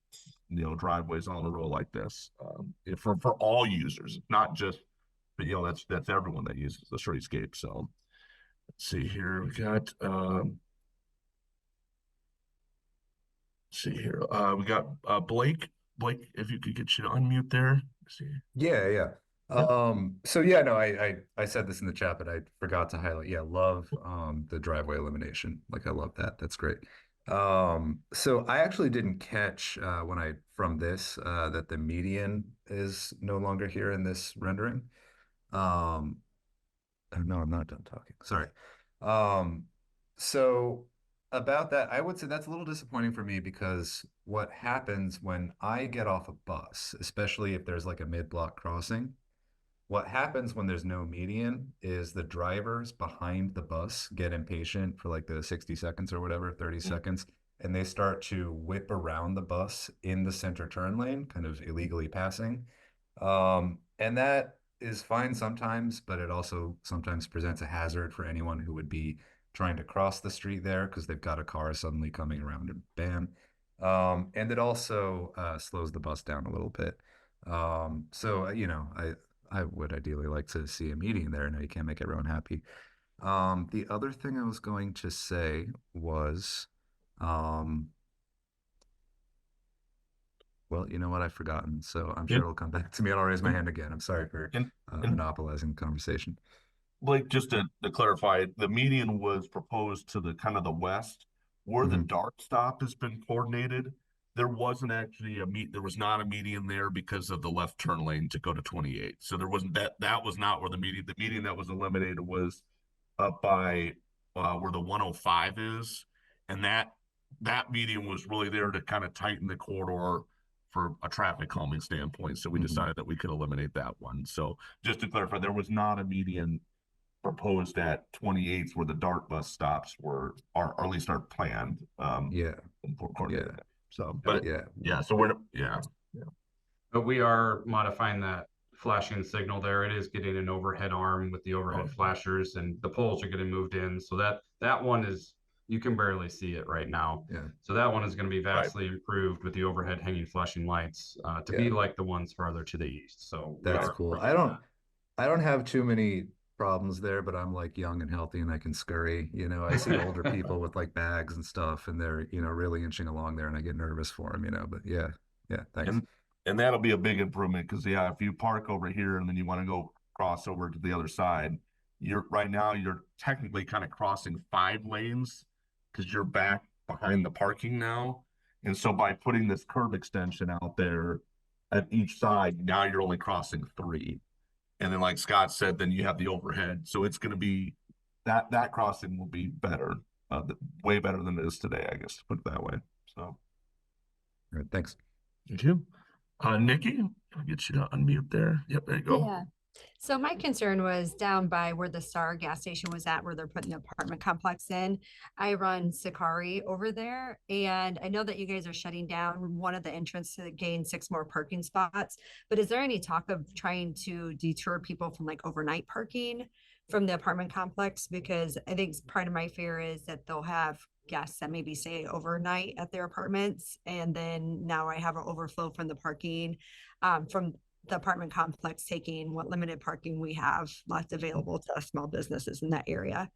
you know, driveways on a row like this, for all users, not just, but, you know, that's everyone that uses the streetscape. So let's see here, we got we got Blake, if you could get you to unmute there. Let's see. Yeah. So yeah, no, I said this in the chat, but I forgot to highlight. Yeah, love the driveway elimination. Like, I love that. That's great. So I actually didn't catch from this that the median is no longer here in this rendering. Oh, no, I'm not done talking. Sorry. So about that, I would say that's a little disappointing for me because what happens when I get off a bus, especially if there's like a mid-block crossing, what happens when there's no median is the drivers behind the bus get impatient for like the 60 seconds or whatever, 30 seconds, and they start to whip around the bus in the center turn lane, kind of illegally passing. And that is fine sometimes, but it also sometimes presents a hazard for anyone who would be trying to cross the street there because they've got a car suddenly coming around and bam. And it also slows the bus down a little bit. So, you know, I would ideally like to see a meeting there. Now you can't make everyone happy. The other thing I was going to say was, well, you know what? I've forgotten, so I'm sure And- it'll come back to me and I'll raise my hand again. I'm sorry for And monopolizing the conversation. Blake, just to clarify, the median was proposed to the kind of the west, where the dart stop has been coordinated. There wasn't actually there was not a median there because of the left turn lane to go to 28. So there wasn't that was not where the median that was eliminated was up by where the 105 is, and that median was really there to kind of tighten the corridor for a traffic calming standpoint. So we decided that we could eliminate that one. So just to clarify, there was not a median proposed at 28th where the dart bus stops were, or at least are planned. Yeah. according to Yeah. that. So, but Yeah. so we're But we are modifying that flashing signal there. It is getting an overhead arm with the overhead flashers, and the poles are getting moved in. So that one is, you can barely see it right now. Yeah. So that one is going to be vastly improved with the overhead hanging flashing lights to be like the ones farther to the east. So That's cool. I don't have too many problems there, but I'm like young and healthy and I can scurry. You know, I see older people with like bags and stuff and they're, you know, really inching along there and I get nervous for them, you know, but yeah, thanks. And that'll be a big improvement because if you park over here and then you want to go cross over to the other side, you're technically kind of crossing 5 lanes because you're back behind the parking now. And so by putting this curb extension out there at each side, now you're only crossing 3. And then like Scott said, then you have the overhead. So it's going to be that crossing will be better, way better than it is today, I guess, to put it that way. So. All right, thanks. Thank you. Nikki, I'll get you to unmute there. Yep, there you go. Yeah. So my concern was down by where the Star gas station was at, where they're putting the apartment complex in. I run Sakari over there, and I know that you guys are shutting down one of the entrances to gain 6 more parking spots. But is there any talk of trying to deter people from like overnight parking from the apartment complex? Because I think part of my fear is that they'll have guests that maybe stay overnight at their apartments, and then now I have an overflow from the parking from the apartment complex, taking what limited parking we have left available to small businesses in that area.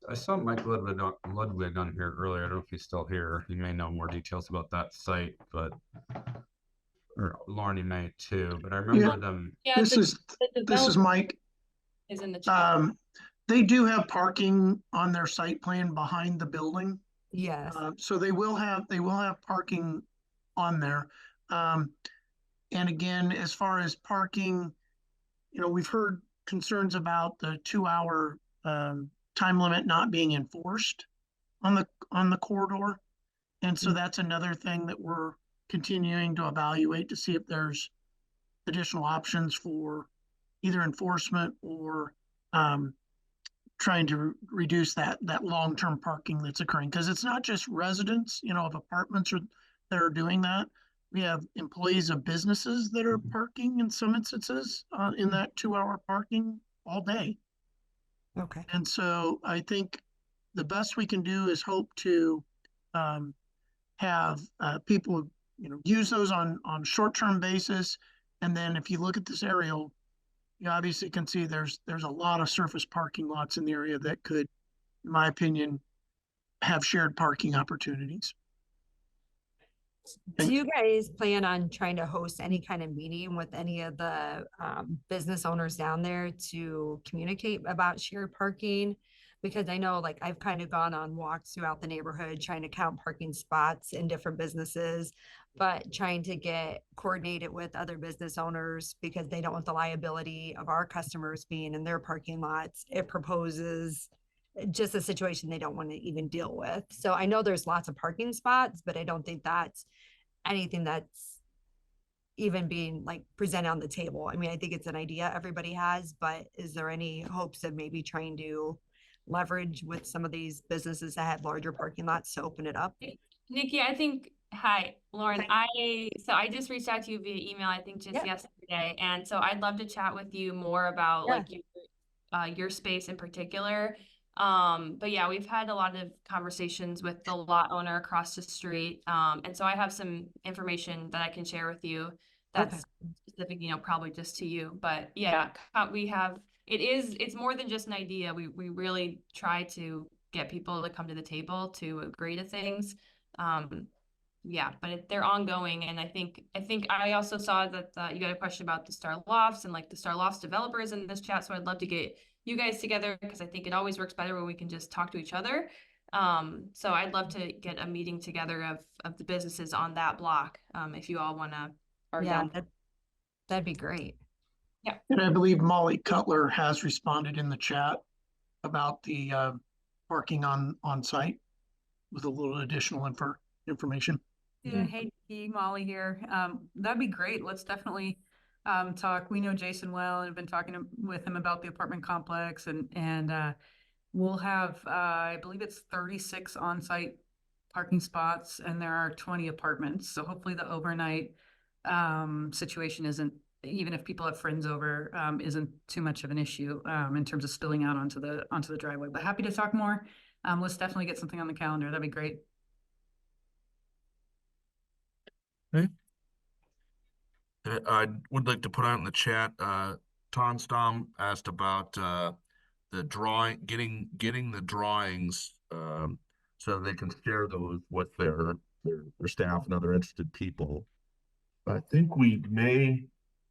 I saw Mike Ludwig on here earlier. I don't know if he's still here. He may know more details about that site, but or Lauren, you may too. But I remember them. Yeah, This is Mike. is in the chat. They do have parking on their site plan behind the building. Yes. So they will have parking on there. And again, as far as parking, you know, we've heard concerns about the 2-hour time limit not being enforced on the corridor. And so that's another thing that we're continuing to evaluate to see if there's additional options for either enforcement or trying to reduce that long-term parking that's occurring. Because it's not just residents, you know, of apartments that are doing that. We have employees of businesses that are parking in some instances in that 2-hour parking all day. Okay. And so I think the best we can do is hope to have people, you know, use those on short-term basis. And then if you look at this aerial, you obviously can see there's a lot of surface parking lots in the area that could, in my opinion, have shared parking opportunities. Do you guys plan on trying to host any kind of meeting with any of the business owners down there to communicate about shared parking? Because I know, like, I've kind of gone on walks throughout the neighborhood trying to count parking spots in different businesses. but trying to get coordinated with other business owners because they don't want the liability of our customers being in their parking lots. It proposes just a situation they don't want to even deal with. So I know there's lots of parking spots, but I don't think that's anything that's even being like presented on the table. I mean, I think it's an idea everybody has, but is there any hopes of maybe trying to leverage with some of these businesses that have larger parking lots to open it up? Nikki, I think, hi, Lauren, I just reached out to you via email, I think just Yeah. yesterday. And so I'd love to chat with you more about Yeah. like your space in particular. But yeah, we've had a lot of conversations with the lot owner across the street. And so I have some information that I can share with you that's specific, probably just to you. But yeah, it's more than just an idea. We really try to get people to come to the table to agree to things. Yeah, but they're ongoing. And I think I also saw that you got a question about the Star Lofts and like the Star Lofts developers in this chat. So I'd love to get you guys together because I think it always works better when we can just talk to each other. So I'd love to get a meeting together of the businesses on that block. If you all are down. That'd be great. Yeah. And I believe Molly Cutler has responded in the chat about the parking on site with a little additional information. Yeah, hey, Nikki, Molly here. That'd be great. Let's definitely talk. We know Jason well and have been talking with him about the apartment complex, and we'll have I believe it's 36 on-site parking spots, and there are 20 apartments. So hopefully the overnight situation isn't, even if people have friends over, isn't too much of an issue in terms of spilling out onto the driveway. But happy to talk more. Let's definitely get something on the calendar. That'd be great. Okay. I would like to put out in the chat, Tonstom asked about the getting the drawings so they can share those with their staff and other interested people. I think we may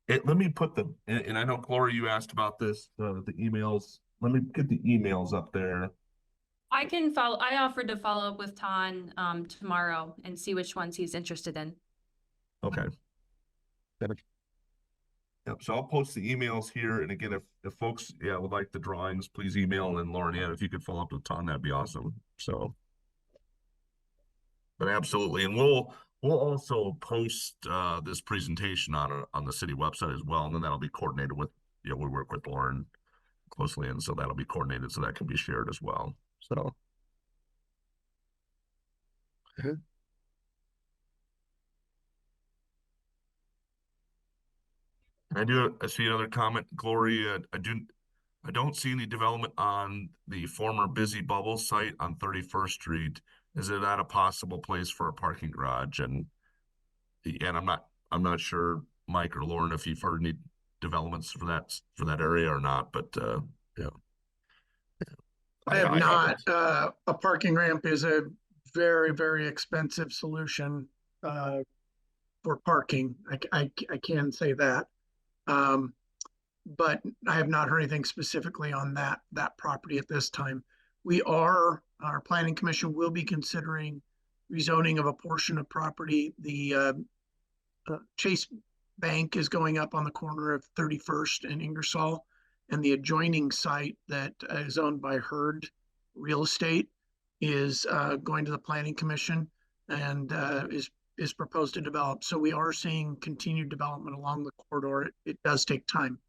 let me put and I know Gloria, you asked about this, the emails. Let me get the emails up there. I offered to follow up with Ton tomorrow and see which ones he's interested in. Okay. Yep, so I'll post the emails here. And again, if folks would like the drawings, please email. And Lauren, if you could follow up with Ton, that'd be awesome. So, but absolutely. And we'll also post this presentation on the city website as well. And then that'll be coordinated with, we work with Lauren closely. And so that'll be coordinated so that can be shared as well. So. Okay. I see another comment, Gloria. I don't see any development on the former Busy Bubble site on 31st Street. Is it at a possible place for a parking garage? And I'm not sure, Mike or Lauren, if you've heard any developments for that area or not, but yeah. I have not. A parking ramp is a very, very expensive solution for parking. I can say that. But I have not heard anything specifically on that property at this time. Our planning commission will be considering rezoning of a portion of property. The Chase Bank is going up on the corner of 31st and Ingersoll, and the adjoining site that is owned by Hurd Real Estate is going to the planning commission and is proposed to develop. So we are seeing continued development along the corridor. It does take time.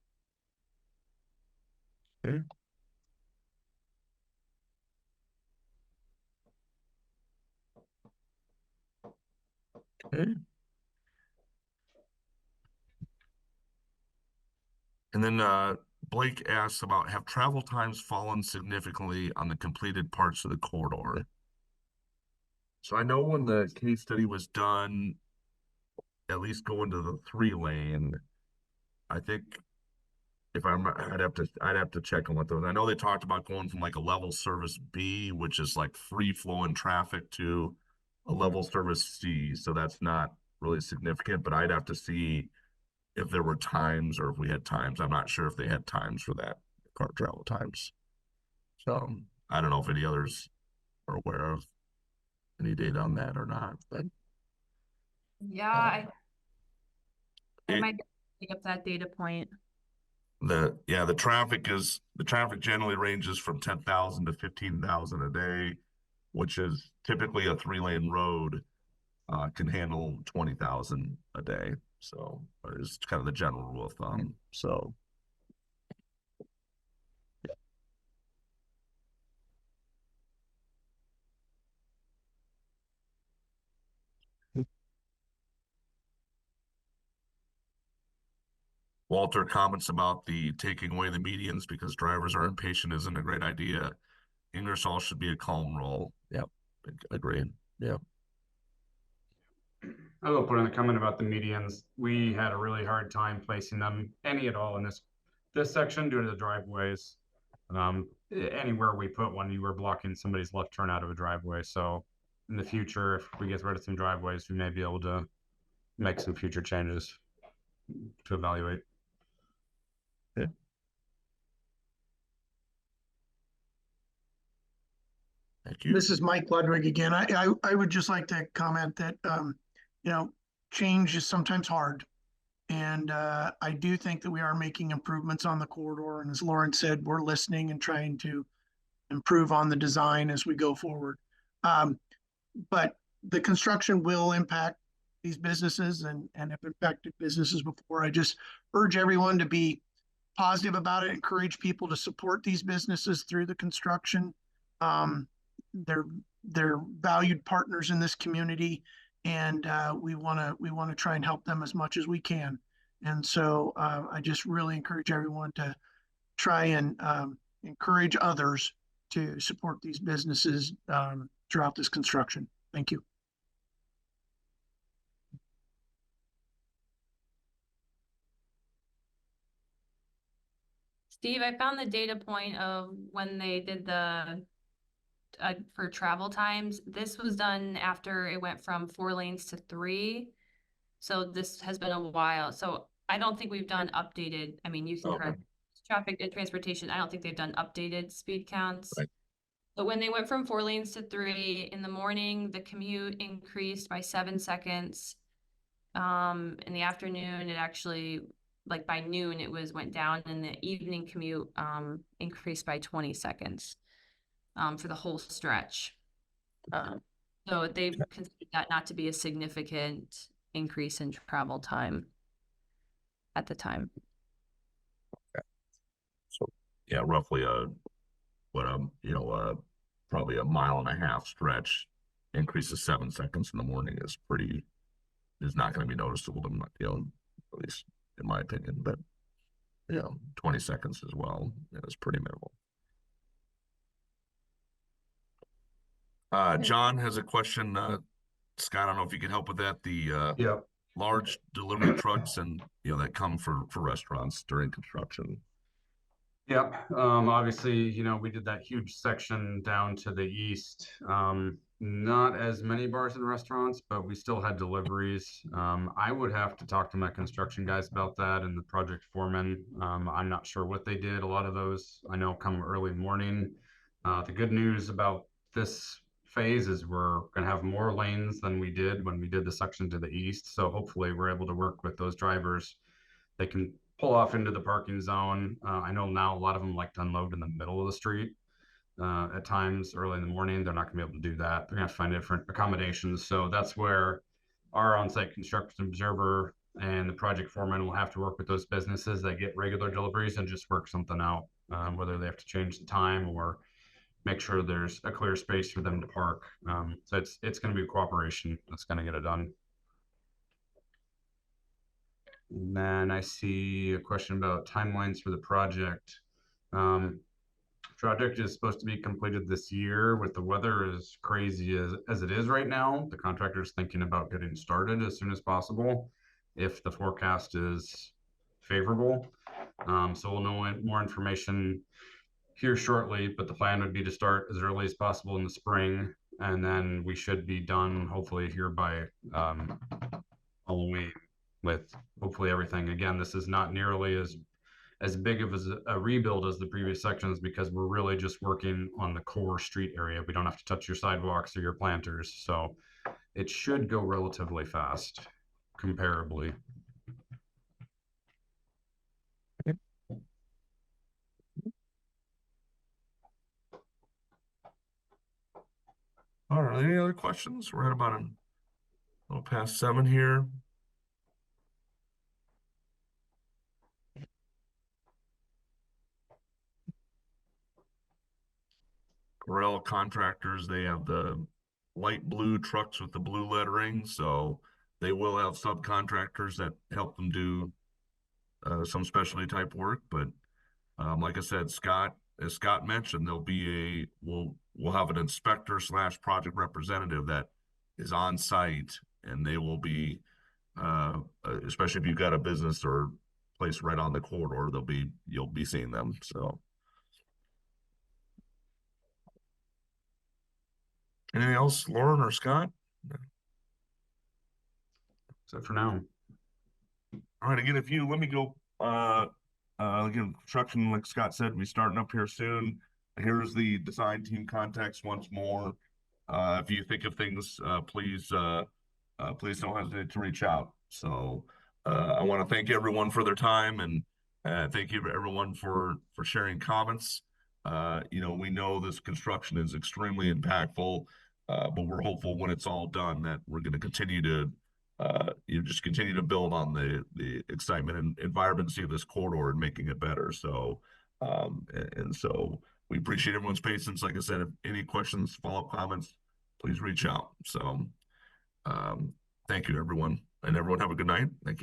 Okay. Okay. And then Blake asks about, have travel times fallen significantly on the completed parts of the corridor? So I know when the case study was done, at least going to the 3-lane, I think I'd have to check on what those. I know they talked about going from like a level service B, which is like free flowing traffic, to a level service C. So that's not really significant, but I'd have to see if there were times or if we had times. I'm not sure if they had times for that, car travel times. So I don't know if any others are aware of any data on that or not, but Yeah, I It- might pick up that data point. the traffic generally ranges from 10,000 to 15,000 a day, which is typically a 3-lane road, can handle 20,000 a day. So it's kind of the general rule of thumb. So Walter comments about the taking away the medians because drivers are impatient isn't a great idea. Ingersoll should be a calm roll. Yep, agreed. Yep. I will put in a comment about the medians. We had a really hard time placing them, any at all, in this section due to the driveways. Anywhere we put one, you were blocking somebody's left turn out of a driveway. So in the future, if we get rid of some driveways, we may be able to make some future changes to evaluate. Yeah. Thank you. This is Mike Ludwig again. I would just like to comment that, you know, change is sometimes hard. And I do think that we are making improvements on the corridor. And as Lauren said, we're listening and trying to improve on the design as we go forward. But the construction will impact these businesses and have impacted businesses before. I just urge everyone to be positive about it, encourage people to support these businesses through the construction. They're valued partners in this community, and we want to try and help them as much as we can. And so I just really encourage everyone to try and encourage others to support these businesses throughout this construction. Thank you. Steve, I found the data point of when they did the for travel times. This was done after it went from 4 lanes to 3. So this has been a while. So I don't think we've done updated. I mean, you can correct traffic and transportation. I don't think they've done updated speed counts. Right. But when they went from 4 lanes to 3 in the morning, the commute increased by 7 seconds. In the afternoon, it actually, like by noon, it went down, and the evening commute increased by 20 seconds for the whole stretch. So they've considered that not to be a significant increase in travel time at the time. Okay. So yeah, roughly probably a 1.5 mile stretch increase of 7 seconds in the morning is not going to be noticeable to at least in my opinion, but 20 seconds as well is pretty minimal. John has a question. Scott, I don't know if you can help with that. The large delivery trucks and that come for restaurants during construction. Yep. Obviously, we did that huge section down to the east. Not as many bars and restaurants, but we still had deliveries. I would have to talk to my construction guys about that and the project foreman. I'm not sure what they did. A lot of those I know come early morning. The good news about this phase is we're going to have more lanes than we did when we did the section to the east. So hopefully we're able to work with those drivers. They can pull off into the parking zone. I know now a lot of them like to unload in the middle of the street. At times early in the morning, they're not going to be able to do that. They're going to have to find different accommodations. So that's where our on-site construction observer and the project foreman will have to work with those businesses that get regular deliveries and just work something out, whether they have to change the time or make sure there's a clear space for them to park. So it's going to be cooperation that's going to get it done. And then I see a question about timelines for the project. Project is supposed to be completed this year. With the weather as crazy as it is right now, the contractor's thinking about getting started as soon as possible if the forecast is favorable. So we'll know more information here shortly, but the plan would be to start as early as possible in the spring, and then we should be done hopefully here by Halloween with hopefully everything. Again, this is not nearly as big of a rebuild as the previous sections because we're really just working on the core street area. We don't have to touch your sidewalks or your planters. So it should go relatively fast, comparably. All right, any other questions? We're at about a little past 7 here. Corel Contractors, they have the light blue trucks with the blue lettering, so they will have subcontractors that help them do some specialty type work. But like I said, as Scott mentioned, we'll have an inspector / project representative that is on site, and they will be especially if you've got a business or place right on the corridor, you'll be seeing them. So anything else, Lauren or Scott? So for now. All right, again, let me go, again, construction, like Scott said, we're starting up here soon. Here's the design team contacts once more. If you think of things, please don't hesitate to reach out. So I want to thank everyone for their time, and thank you everyone for sharing comments. We know this construction is extremely impactful, but we're hopeful when it's all done that we're going to continue to just continue to build on the excitement and vibrancy of this corridor and making it better. So so we appreciate everyone's patience. Like I said, if any questions, follow-up comments, please reach out. So thank you, everyone, and everyone have a good night. Thank you.